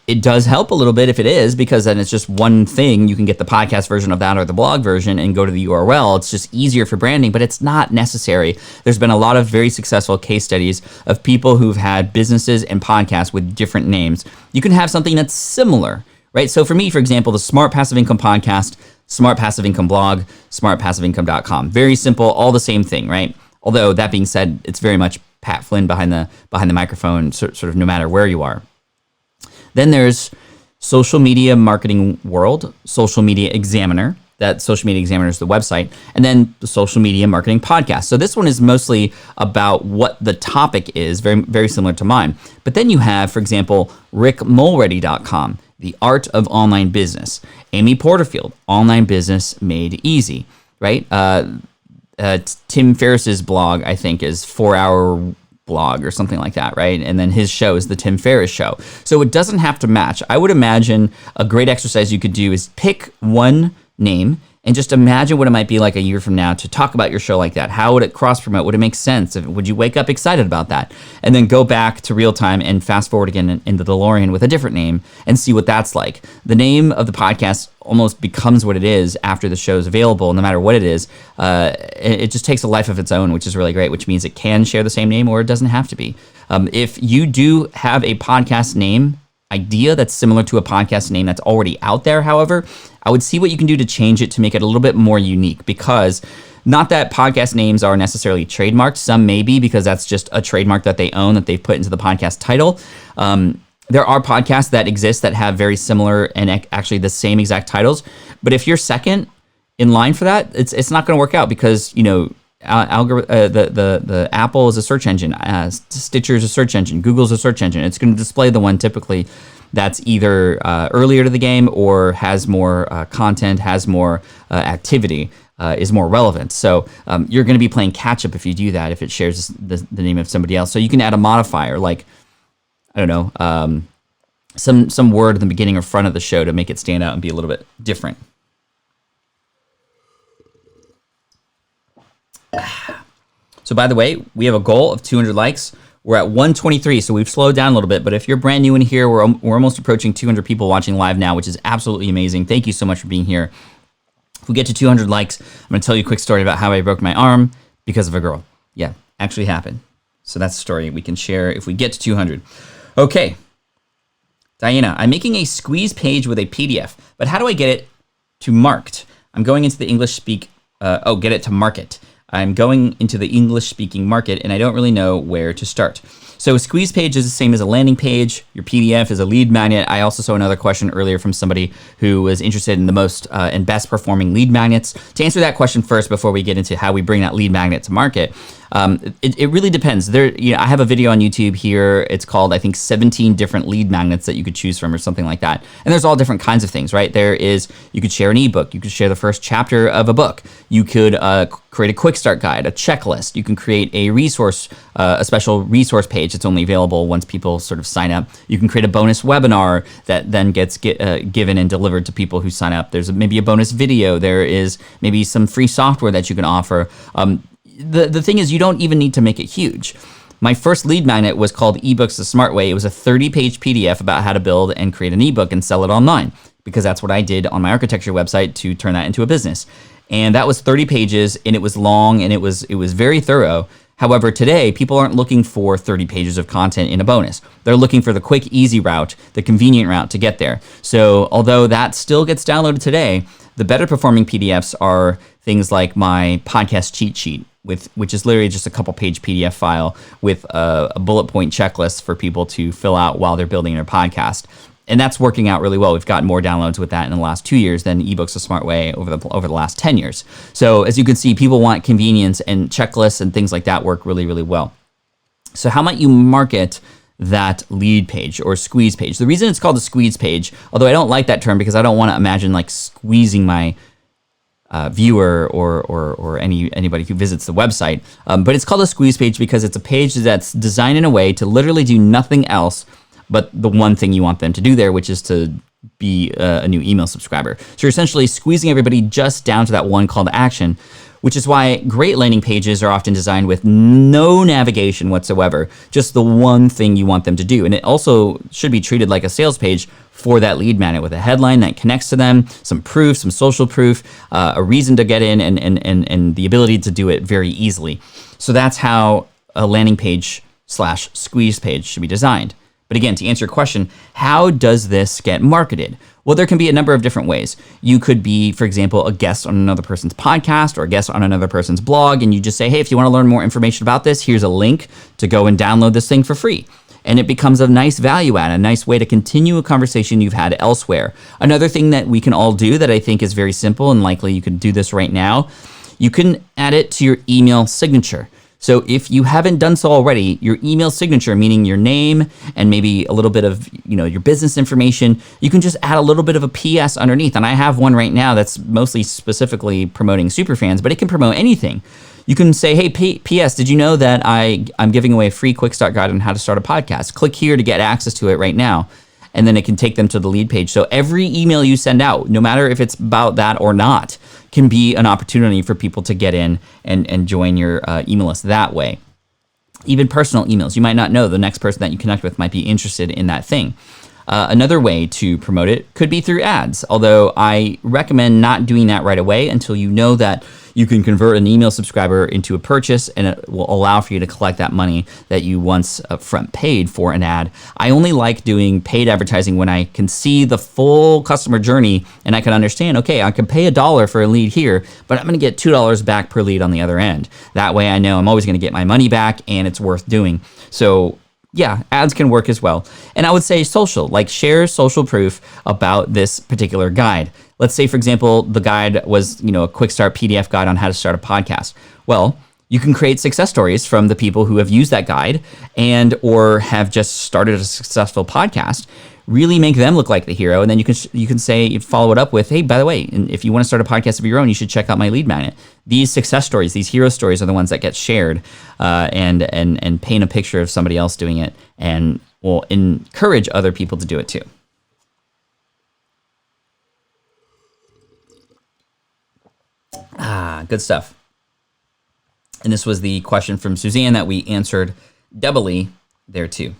It does help a little bit if it is, because then it's just one thing. You can get the podcast version of that or the blog version and go to the URL. It's just easier for branding, but it's not necessary. There's been a lot of very successful case studies of people who've had businesses and podcasts with different names. You can have something that's similar, right? So for me, for example, the Smart Passive Income Podcast, Smart Passive Income Blog, smartpassiveincome.com. Very simple, all the same thing, right? Although that being said, it's very much Pat Flynn behind the microphone, sort of no matter where you are. Then there's Social Media Marketing World, Social Media Examiner. That Social Media Examiner is the website. And then the Social Media Marketing Podcast. So this one is mostly about what the topic is, very, very similar to mine. But then you have, for example, rickmulready.com, The Art of Online Business. Amy Porterfield, Online Business Made Easy, right? Tim Ferriss's blog, I think, is 4-Hour Blog or something like that, right? And then his show is the Tim Ferriss Show. So it doesn't have to match. I would imagine a great exercise you could do is pick one name and just imagine what it might be like a year from now to talk about your show like that. How would it cross-promote? Would it make sense? Would you wake up excited about that? And then go back to real time and fast forward again in the DeLorean with a different name and see what that's like. The name of the podcast almost becomes what it is after the show is available, no matter what it is. It just takes a life of its own, which is really great, which means it can share the same name or it doesn't have to be. If you do have a podcast name idea that's similar to a podcast name that's already out there, however, I would see what you can do to change it to make it a little bit more unique, because not that podcast names are necessarily trademarked. Some may be, because that's just a trademark that they own, that they've put into the podcast title. There are podcasts that exist that have very similar and actually the same exact titles. But if you're second in line for that, it's not going to work out, because, you know, the Apple is a search engine, Stitcher is a search engine, Google's a search engine. It's going to display the one typically that's either earlier to the game or has more content, has more activity, is more relevant. So you're going to be playing catch up if you do that, if it shares the name of somebody else. So you can add a modifier, like, I don't know, some word in the beginning or front of the show to make it stand out and be a little bit different. So by the way, we have a goal of 200 likes. We're at 123, so we've slowed down a little bit. But if you're brand new in here, we're almost approaching 200 people watching live now, which is absolutely amazing. Thank you so much for being here. If we get to 200 likes, I'm going to tell you a quick story about how I broke my arm because of a girl. Yeah, actually happened. So that's a story we can share if we get to 200. Okay. Diana, I'm making a squeeze page with a PDF, but how do I get it to marked? I'm going into the get it to market. I'm going into the English-speaking market, and I don't really know where to start. So a squeeze page is the same as a landing page. Your PDF is a lead magnet. I also saw another question earlier from somebody who was interested in the most and best performing lead magnets. To answer that question first, before we get into how we bring that lead magnet to market, It really depends. I have a video on YouTube here. It's called, I think, 17 different lead magnets that you could choose from or something like that. And there's all different kinds of things, right? You could share an ebook. You could share the first chapter of a book. You could create a quick start guide, a checklist. You can create a special resource page that's only available once people sort of sign up. You can create a bonus webinar that then gets given and delivered to people who sign up. There's maybe a bonus video. There is maybe some free software that you can offer. The thing is, you don't even need to make it huge. My first lead magnet was called eBooks the Smart Way. It was a 30-page PDF about how to build and create an ebook and sell it online, because that's what I did on my architecture website to turn that into a business. And that was 30 pages, and it was long, and it was very thorough. However, today, people aren't looking for 30 pages of content in a bonus. They're looking for the quick, easy route, the convenient route to get there. So although that still gets downloaded today, the better performing PDFs are things like my podcast cheat sheet, which is literally just a couple page PDF file with a bullet point checklist for people to fill out while they're building their podcast. And that's working out really well. We've gotten more downloads with that in the last 2 years than eBooks the Smart Way over the last 10 years. So as you can see, people want convenience, and checklists and things like that work really, really well. So how might you market that lead page or squeeze page? The reason it's called a squeeze page, although I don't like that term because I don't want to imagine like squeezing my viewer or anybody who visits the website, but it's called a squeeze page because it's a page that's designed in a way to literally do nothing else but the one thing you want them to do there, which is to be a new email subscriber. So you're essentially squeezing everybody just down to that one call to action, which is why great landing pages are often designed with no navigation whatsoever, just the one thing you want them to do. And it also should be treated like a sales page for that lead magnet, with a headline that connects to them, some proof, some social proof, a reason to get in, and the ability to do it very easily. So that's how a landing page / squeeze page should be designed. But again, to answer your question, how does this get marketed? Well, there can be a number of different ways. You could be, for example, a guest on another person's podcast or a guest on another person's blog, and you just say, hey, if you want to learn more information about this, here's a link to go and download this thing for free. And it becomes a nice value add, a nice way to continue a conversation you've had elsewhere. Another thing that we can all do that I think is very simple, and likely you can do this right now, you can add it to your email signature. So if you haven't done so already, your email signature, meaning your name and maybe a little bit of your business information, you can just add a little bit of a PS underneath. And I have one right now that's mostly specifically promoting superfans, but it can promote anything. You can say, hey, PS, did you know that I'm giving away a free quick start guide on how to start a podcast? Click here to get access to it right now. And then it can take them to the lead page. So every email you send out, no matter if it's about that or not, can be an opportunity for people to get in and join your email list that way. Even personal emails, you might not know the next person that you connect with might be interested in that thing. Another way to promote it could be through ads, although I recommend not doing that right away until you know that you can convert an email subscriber into a purchase, and it will allow for you to collect that money that you once upfront paid for an ad. I only like doing paid advertising when I can see the full customer journey and I can understand, okay, I can pay $1 for a lead here, but I'm going to get $2 back per lead on the other end. That way I know I'm always going to get my money back and it's worth doing. So yeah, ads can work as well. And I would say social, like share social proof about this particular guide. Let's say, for example, the guide was, a quick start PDF guide on how to start a podcast. Well, you can create success stories from the people who have used that guide or have just started a successful podcast. Really make them look like the hero, and then you can say, follow it up with, hey, by the way, if you want to start a podcast of your own, you should check out my lead magnet. These success stories, these hero stories, are the ones that get shared and paint a picture of somebody else doing it, and will encourage other people to do it too. Good stuff. And this was the question from Suzanne that we answered doubly there too.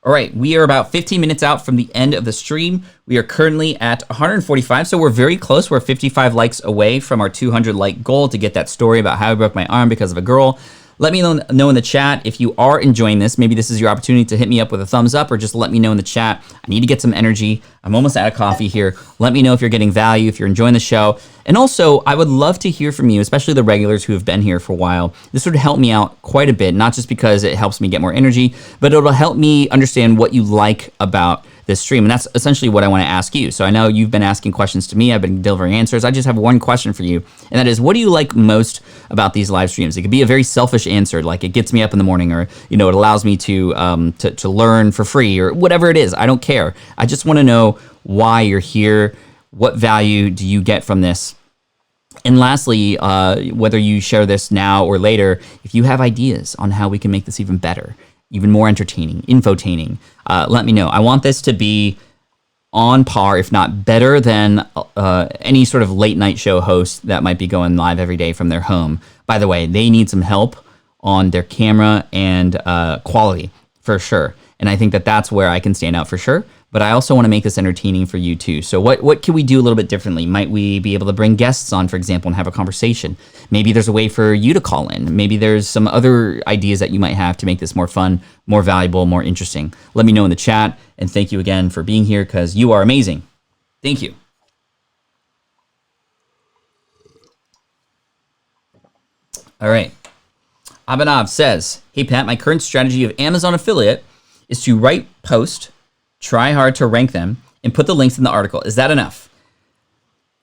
All right, we are about 15 minutes out from the end of the stream. We are currently at 145, so we're very close. We're 55 likes away from our 200 like goal to get that story about how I broke my arm because of a girl. Let me know in the chat if you are enjoying this. Maybe this is your opportunity to hit me up with a thumbs up, or just let me know in the chat. I need to get some energy. I'm almost out of coffee here. Let me know if you're getting value, if you're enjoying the show. And also, I would love to hear from you, especially the regulars who have been here for a while. This would help me out quite a bit, not just because it helps me get more energy, but it'll help me understand what you like about this stream. And that's essentially what I want to ask you. So I know you've been asking questions to me. I've been delivering answers. I just have one question for you. And that is, what do you like most about these live streams? It could be a very selfish answer, like it gets me up in the morning, or, it allows me to learn for free, or whatever it is. I don't care. I just want to know why you're here. What value do you get from this? And lastly, whether you share this now or later, if you have ideas on how we can make this even better, even more entertaining, infotaining, let me know. I want this to be on par, if not better than any sort of late night show host that might be going live every day from their home. By the way, they need some help on their camera and quality for sure. And I think that that's where I can stand out for sure. But I also want to make this entertaining for you too. So what can we do a little bit differently? Might we be able to bring guests on, for example, and have a conversation? Maybe there's a way for you to call in. Maybe there's some other ideas that you might have to make this more fun, more valuable, more interesting. Let me know in the chat. And thank you again for being here, because you are amazing. Thank you. All right. Abhinav says, hey, Pat, my current strategy of Amazon affiliate is to write post, try hard to rank them, and put the links in the article. Is that enough?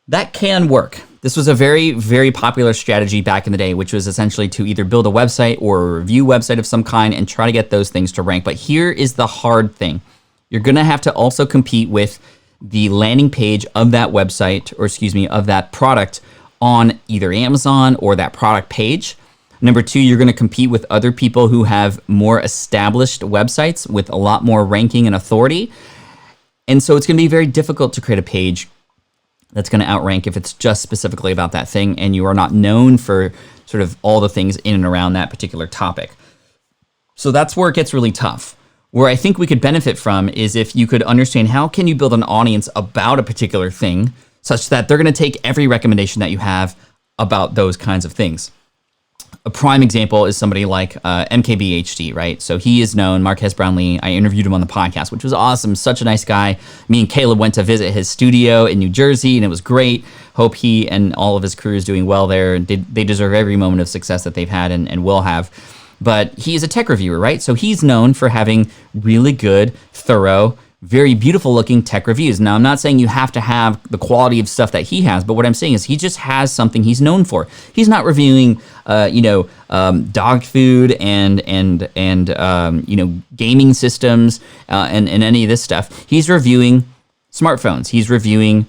That can work. This was a very, very popular strategy back in the day, which was essentially to either build a website or a review website of some kind and try to get those things to rank. But here is the hard thing. You're going to have to also compete with the landing page of that website, or of that product on either Amazon or that product page. Number two, you're going to compete with other people who have more established websites with a lot more ranking and authority. And so it's going to be very difficult to create a page that's going to outrank if it's just specifically about that thing and you are not known for sort of all the things in and around that particular topic. So that's where it gets really tough. Where I think we could benefit from is if you could understand how can you build an audience about a particular thing such that they're going to take every recommendation that you have about those kinds of things. A prime example is somebody like MKBHD, right? So he is known, Marquez Brownlee. I interviewed him on the podcast, which was awesome. Such a nice guy. Me and Caleb went to visit his studio in New Jersey, and it was great. Hope he and all of his crew is doing well there. They deserve every moment of success that they've had and will have. But he is a tech reviewer, right? So he's known for having really good, thorough, very beautiful looking tech reviews. Now, I'm not saying you have to have the quality of stuff that he has, but what I'm saying is he just has something he's known for. He's not reviewing, dog food and gaming systems and any of this stuff. He's reviewing smartphones. He's reviewing,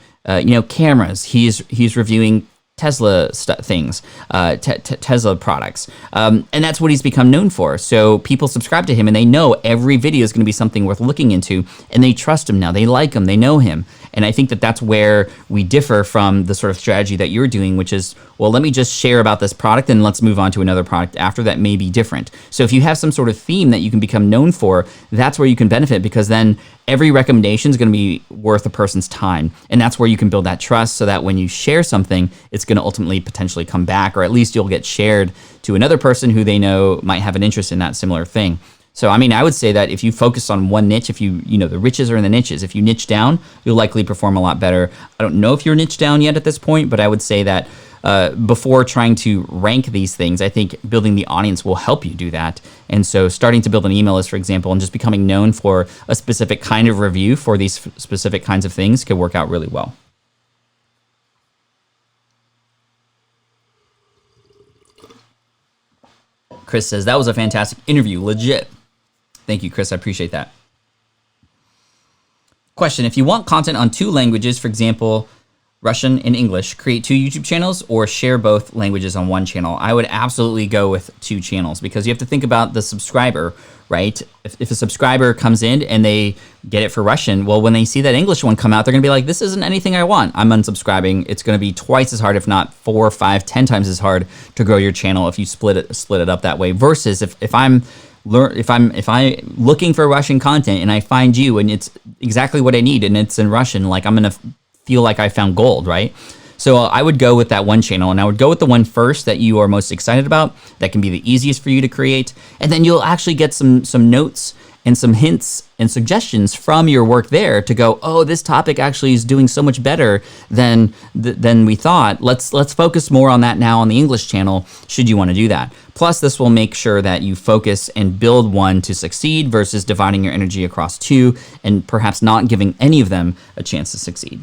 cameras. He's reviewing Tesla things, Tesla products. And that's what he's become known for. So people subscribe to him and they know every video is going to be something worth looking into, and they trust him now. They like him. They know him. And I think that that's where we differ from the sort of strategy that you're doing, which is, well, let me just share about this product and let's move on to another product after that may be different. So if you have some sort of theme that you can become known for, that's where you can benefit, because then every recommendation is going to be worth a person's time. And that's where you can build that trust so that when you share something, it's going to ultimately potentially come back, or at least you'll get shared to another person who they know might have an interest in that similar thing. So, I mean, I would say that if you focus on one niche, if the riches are in the niches. If you niche down, you'll likely perform a lot better. I don't know if you're niche down yet at this point, but I would say that before trying to rank these things, I think building the audience will help you do that. And so starting to build an email list, for example, and just becoming known for a specific kind of review for these specific kinds of things could work out really well. Chris says, that was a fantastic interview, legit. Thank you, Chris. I appreciate that. Question, if you want content on two languages, for example, Russian and English, create two YouTube channels or share both languages on one channel? I would absolutely go with two channels, because you have to think about the subscriber, right? If a subscriber comes in and they get it for Russian, well, when they see that English one come out, they're going to be like, this isn't anything I want. I'm unsubscribing. It's going to be twice as hard, if not 4, 5, 10 times as hard to grow your channel if you split it up that way. Versus if I'm looking for Russian content and I find you and it's exactly what I need and it's in Russian, like I'm going to feel like I found gold, right? So I would go with that one channel, and I would go with the one first that you are most excited about, that can be the easiest for you to create, and then you'll actually get some notes and some hints and suggestions from your work there to go, oh, this topic actually is doing so much better than we thought. Let's focus more on that now on the English channel, should you want to do that. Plus, this will make sure that you focus and build one to succeed versus dividing your energy across two and perhaps not giving any of them a chance to succeed.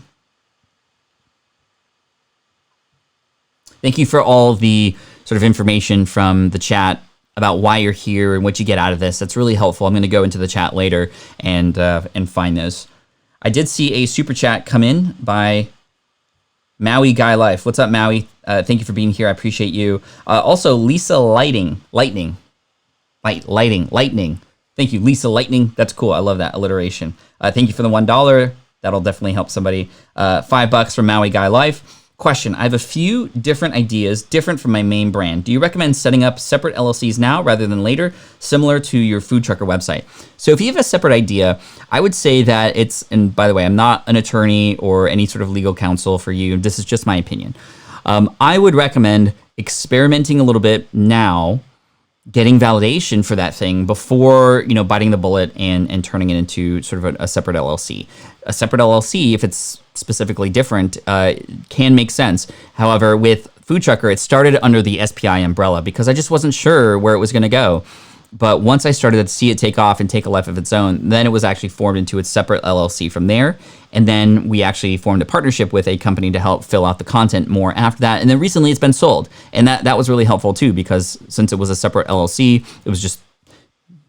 Thank you for all the sort of information from the chat about why you're here and what you get out of this. That's really helpful. I'm going to go into the chat later and find those. I did see a super chat come in by Maui Guy Life. What's up, Maui? Thank you for being here. I appreciate you. Also, Lisa Lightning. Thank you, Lisa Lightning. That's cool. I love that alliteration. Thank you for the $1. That'll definitely help somebody. $5 from Maui Guy Life. Question, I have a few different ideas, different from my main brand. Do you recommend setting up separate LLCs now rather than later, similar to your food trucker website? So if you have a separate idea, I would say that and by the way, I'm not an attorney or any sort of legal counsel for you. This is just my opinion. I would recommend experimenting a little bit now, getting validation for that thing before, biting the bullet and turning it into sort of a separate LLC. A separate LLC, if it's specifically different, can make sense. However, with Food Trucker, it started under the SPI umbrella because I just wasn't sure where it was going to go. But once I started to see it take off and take a life of its own, then it was actually formed into its separate LLC from there. And then we actually formed a partnership with a company to help fill out the content more after that. And then recently it's been sold. And that was really helpful too, because since it was a separate LLC, it was just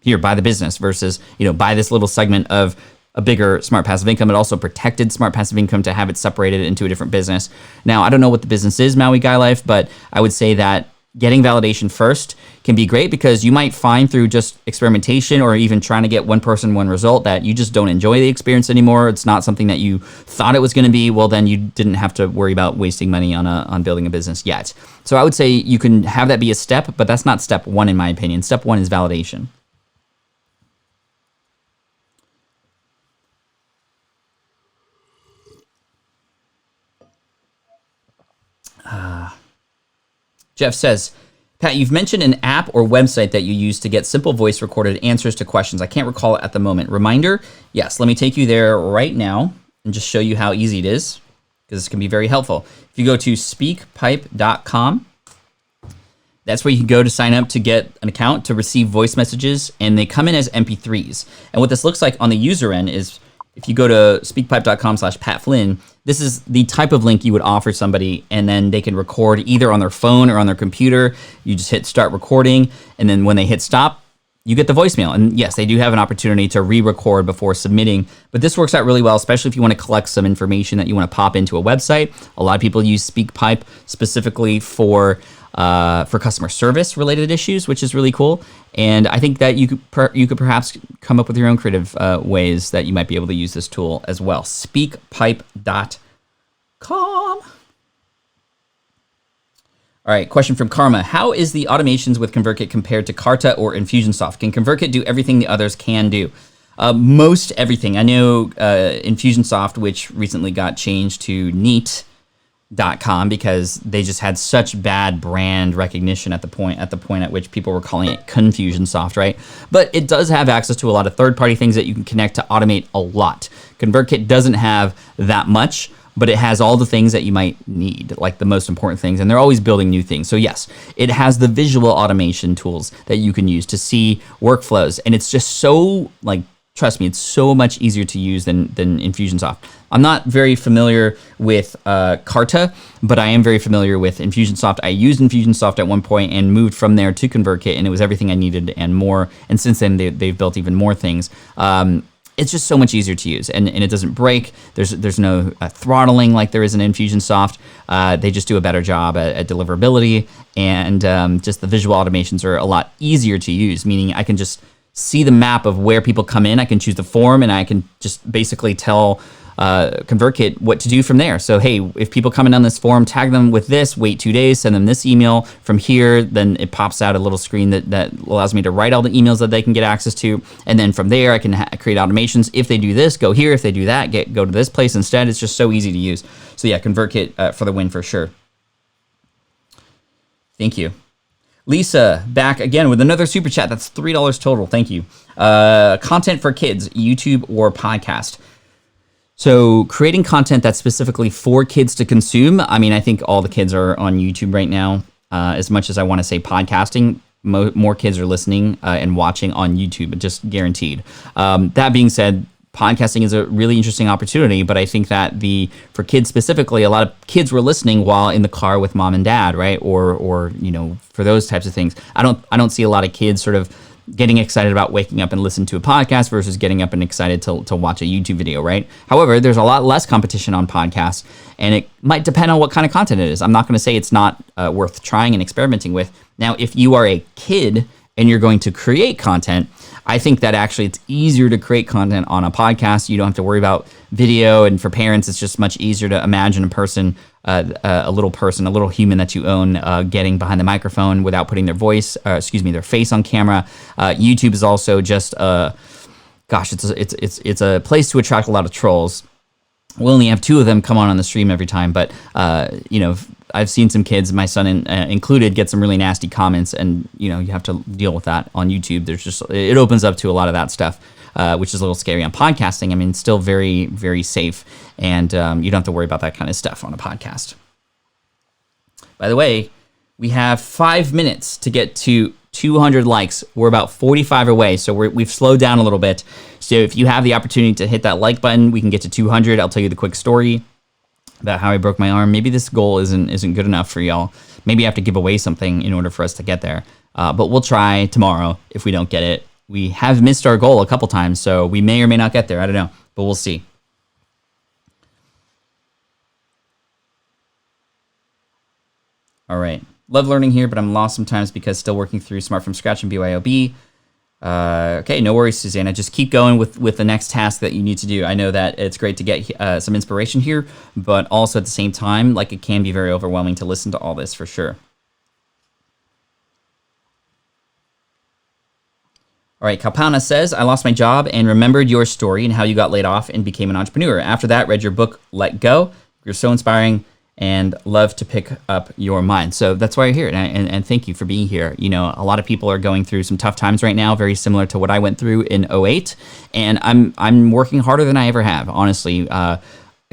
here, buy the business versus, buy this little segment of a bigger Smart Passive Income. It also protected Smart Passive Income to have it separated into a different business. Now, I don't know what the business is, Maui Guy Life, but I would say that getting validation first can be great because you might find through just experimentation or even trying to get one person, one result that you just don't enjoy the experience anymore. It's not something that you thought it was going to be. Well, then you didn't have to worry about wasting money on building a business yet. So I would say you can have that be a step, but that's not step one in my opinion. Step one is validation. Jeff says, Pat, you've mentioned an app or website that you use to get simple voice recorded answers to questions. I can't recall it at the moment. Reminder? Yes, let me take you there right now and just show you how easy it is, because this can be very helpful. If you go to speakpipe.com, that's where you can go to sign up to get an account to receive voice messages, and they come in as MP3s. And what this looks like on the user end is, if you go to speakpipe.com/PatFlynn, this is the type of link you would offer somebody, and then they can record either on their phone or on their computer. You just hit start recording, and then when they hit stop, you get the voicemail. And yes, they do have an opportunity to re-record before submitting, but this works out really well, especially if you want to collect some information that you want to pop into a website. A lot of people use SpeakPipe specifically for customer service related issues, which is really cool. And I think that you could perhaps come up with your own creative ways that you might be able to use this tool as well. Speakpipe.com. All right, question from Karma. How is the automations with ConvertKit compared to Carta or Infusionsoft? Can ConvertKit do everything the others can do? Most everything. I know Infusionsoft, which recently got changed to Neat.com because they just had such bad brand recognition at the point at which people were calling it Confusionsoft, right? But it does have access to a lot of third-party things that you can connect to automate a lot. ConvertKit doesn't have that much, but it has all the things that you might need, like the most important things, and they're always building new things. So yes, it has the visual automation tools that you can use to see workflows, and it's just so, trust me, it's so much easier to use than Infusionsoft. I'm not very familiar with Carta, but I am very familiar with Infusionsoft. I used Infusionsoft at one point and moved from there to ConvertKit, and it was everything I needed and more. And since then, they've built even more things. It's just so much easier to use, and it doesn't break. There's no throttling like there is in Infusionsoft. They just do a better job at deliverability, and just the visual automations are a lot easier to use, meaning I can just see the map of where people come in. I can choose the form, and I can just basically tell ConvertKit what to do from there. So, hey, if people come in on this form, tag them with this, wait 2 days, send them this email from here, then it pops out a little screen that allows me to write all the emails that they can get access to. And then from there, I can create automations. If they do this, go here. If they do that, go to this place instead. It's just so easy to use. So yeah, ConvertKit for the win for sure. Thank you. Lisa, back again with another super chat. That's $3 total. Thank you. Content for kids, YouTube or podcast. So creating content that's specifically for kids to consume. I mean, I think all the kids are on YouTube right now. As much as I want to say podcasting, more kids are listening and watching on YouTube, just guaranteed. That being said, podcasting is a really interesting opportunity, but I think that for kids specifically, a lot of kids were listening while in the car with mom and dad, right? Or for those types of things. I don't see a lot of kids sort of getting excited about waking up and listening to a podcast versus getting up and excited to watch a YouTube video, right? However, there's a lot less competition on podcasts, and it might depend on what kind of content it is. I'm not going to say it's not worth trying and experimenting with. Now, if you are a kid and you're going to create content, I think that actually it's easier to create content on a podcast. You don't have to worry about video, and for parents, it's just much easier to imagine a person, a little human that you own, getting behind the microphone without putting their their face on camera. YouTube is also just, it's a place to attract a lot of trolls. We'll only have 2 of them come on the stream every time, but I've seen some kids, my son included, get some really nasty comments, and you have to deal with that on YouTube. It opens up to a lot of that stuff, which is a little scary. On podcasting, I mean, it's still very, very safe, and you don't have to worry about that kind of stuff on a podcast. By the way, we have 5 minutes to get to 200 likes. We're about 45 away, so we've slowed down a little bit. So if you have the opportunity to hit that like button, we can get to 200. I'll tell you the quick story about how I broke my arm. Maybe this goal isn't good enough for y'all. Maybe I have to give away something in order for us to get there. But we'll try tomorrow if we don't get it. We have missed our goal a couple times, so we may or may not get there. I don't know, but we'll see. All right. Love learning here, but I'm lost sometimes because still working through Smart from Scratch and BYOB. Okay, no worries, Susanna. Just keep going with the next task that you need to do. I know that it's great to get some inspiration here, but also at the same time, it can be very overwhelming to listen to all this for sure. All right, Kalpana says, I lost my job and remembered your story and how you got laid off and became an entrepreneur. After that, read your book, Let Go. You're so inspiring and love to pick up your mind. So that's why you're here, and thank you for being here. A lot of people are going through some tough times right now, very similar to what I went through in 2008, and I'm working harder than I ever have, honestly. I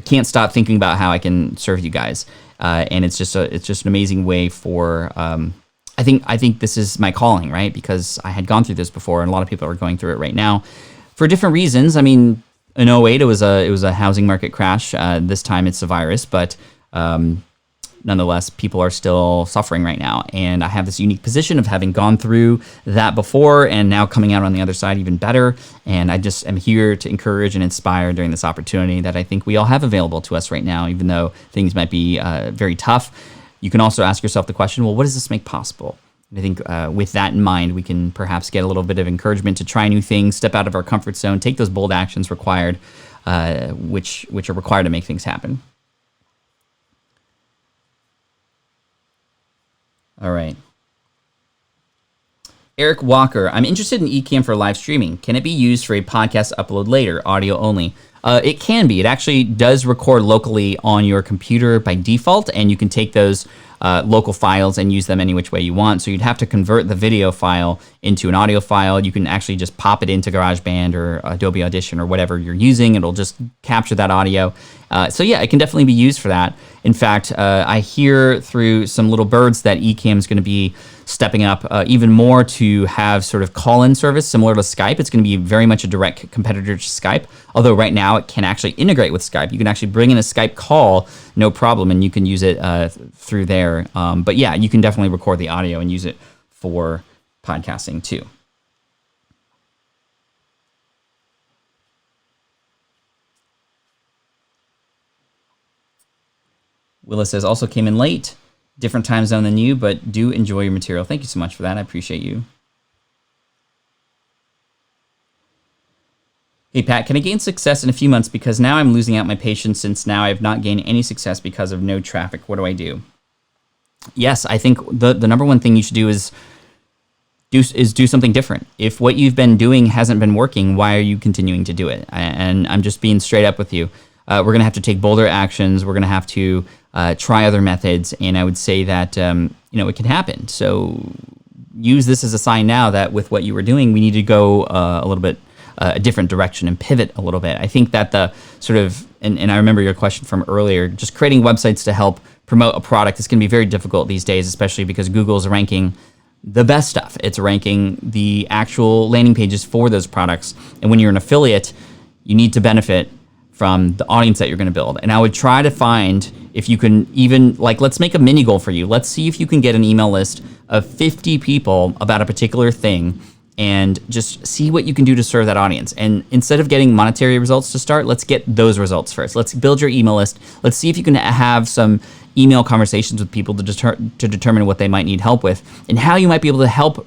can't stop thinking about how I can serve you guys, and it's just an amazing way for, I think this is my calling, right? Because I had gone through this before, and a lot of people are going through it right now for different reasons. I mean, in 2008, it was a housing market crash. This time it's a virus, but nonetheless, people are still suffering right now. And I have this unique position of having gone through that before and now coming out on the other side even better. And I just am here to encourage and inspire during this opportunity that I think we all have available to us right now, even though things might be very tough. You can also ask yourself the question, well, what does this make possible? And I think with that in mind, we can perhaps get a little bit of encouragement to try new things, step out of our comfort zone, take those bold actions required, which are required to make things happen. All right. Eric Walker, I'm interested in Ecamm for live streaming. Can it be used for a podcast upload later, audio only? It can be. It actually does record locally on your computer by default, and you can take those local files and use them any which way you want. So you'd have to convert the video file into an audio file. You can actually just pop it into GarageBand or Adobe Audition or whatever you're using. It'll just capture that audio. So yeah, it can definitely be used for that. In fact, I hear through some little birds that Ecamm is going to be stepping up even more to have sort of call-in service similar to Skype. It's going to be very much a direct competitor to Skype, although right now it can actually integrate with Skype. You can actually bring in a Skype call, no problem, and you can use it through there. But yeah, you can definitely record the audio and use it for podcasting too. Willa says, also came in late, different time zone than you, but do enjoy your material. Thank you so much for that. I appreciate you. Hey, Pat, can I gain success in a few months? Because now I'm losing out my patience since now I have not gained any success because of no traffic. What do I do? Yes, I think the number one thing you should do is do something different. If what you've been doing hasn't been working, why are you continuing to do it? And I'm just being straight up with you. We're going to have to take bolder actions. We're going to have to try other methods. And I would say that, it can happen. So use this as a sign now that with what you were doing, we need to go a little bit a different direction and pivot a little bit. I think that the sort of, and I remember your question from earlier, just creating websites to help promote a product is going to be very difficult these days, especially because Google's ranking the best stuff. It's ranking the actual landing pages for those products. And when you're an affiliate, you need to benefit from the audience that you're going to build. And I would try to find if you can even, like, let's make a mini goal for you. Let's see if you can get an email list of 50 people about a particular thing and just see what you can do to serve that audience. And instead of getting monetary results to start, let's get those results first. Let's build your email list. Let's see if you can have some email conversations with people to determine what they might need help with and how you might be able to help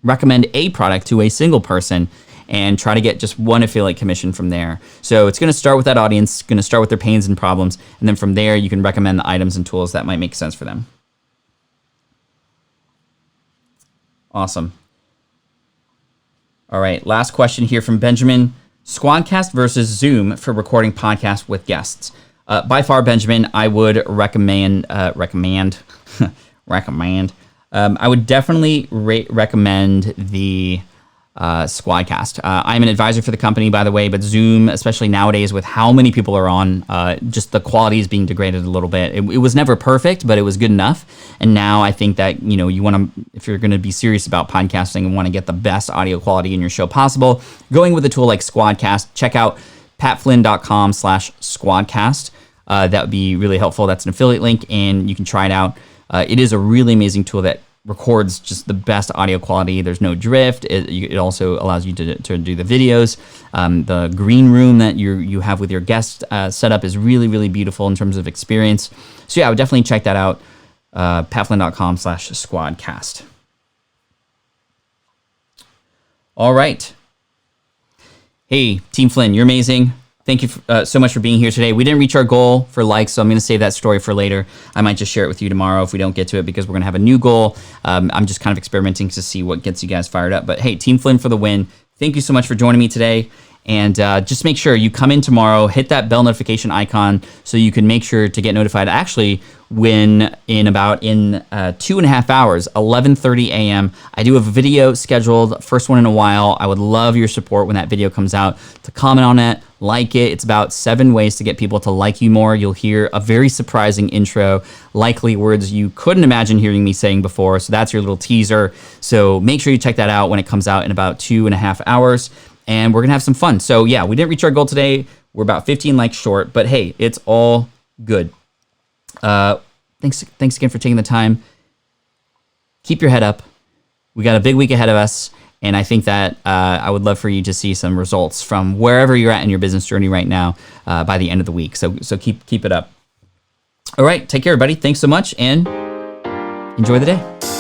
recommend a product to a single person and try to get just one affiliate commission from there. So it's going to start with that audience, going to start with their pains and problems, and then from there you can recommend the items and tools that might make sense for them. Awesome. All right, last question here from Benjamin. Squadcast versus Zoom for recording podcasts with guests. By far, Benjamin, I would recommend. I would definitely recommend the Squadcast. I'm an advisor for the company, by the way, but Zoom, especially nowadays with how many people are on, just the quality is being degraded a little bit. It was never perfect, but it was good enough. And now I think that, you want to, if you're going to be serious about podcasting and want to get the best audio quality in your show possible, going with a tool like Squadcast, check out patflynn.com/Squadcast. That would be really helpful. That's an affiliate link, and you can try it out. It is a really amazing tool that records just the best audio quality. There's no drift. It also allows you to do the videos. The green room that you have with your guest setup is really, really beautiful in terms of experience. So yeah, I would definitely check that out. patflynn.com/Squadcast. All right. Hey, Team Flynn, you're amazing. Thank you so much for being here today. We didn't reach our goal for likes, so I'm going to save that story for later. I might just share it with you tomorrow if we don't get to it because we're going to have a new goal. I'm just kind of experimenting to see what gets you guys fired up. But hey, Team Flynn for the win. Thank you so much for joining me today. And just make sure you come in tomorrow, hit that bell notification icon so you can make sure to get notified. Actually, when in 2.5 hours, 11:30 a.m., I do have a video scheduled, first one in a while. I would love your support when that video comes out, to comment on it, like it. It's about 7 ways to get people to like you more. You'll hear a very surprising intro, likely words you couldn't imagine hearing me saying before. So that's your little teaser. So make sure you check that out when it comes out in about 2.5 hours. And we're going to have some fun. So yeah, we didn't reach our goal today. We're about 15 likes short, but hey, it's all good. Thanks again for taking the time. Keep your head up. We got a big week ahead of us. And I think that I would love for you to see some results from wherever you're at in your business journey right now by the end of the week. So keep it up. All right, take care, everybody. Thanks so much, and enjoy the day.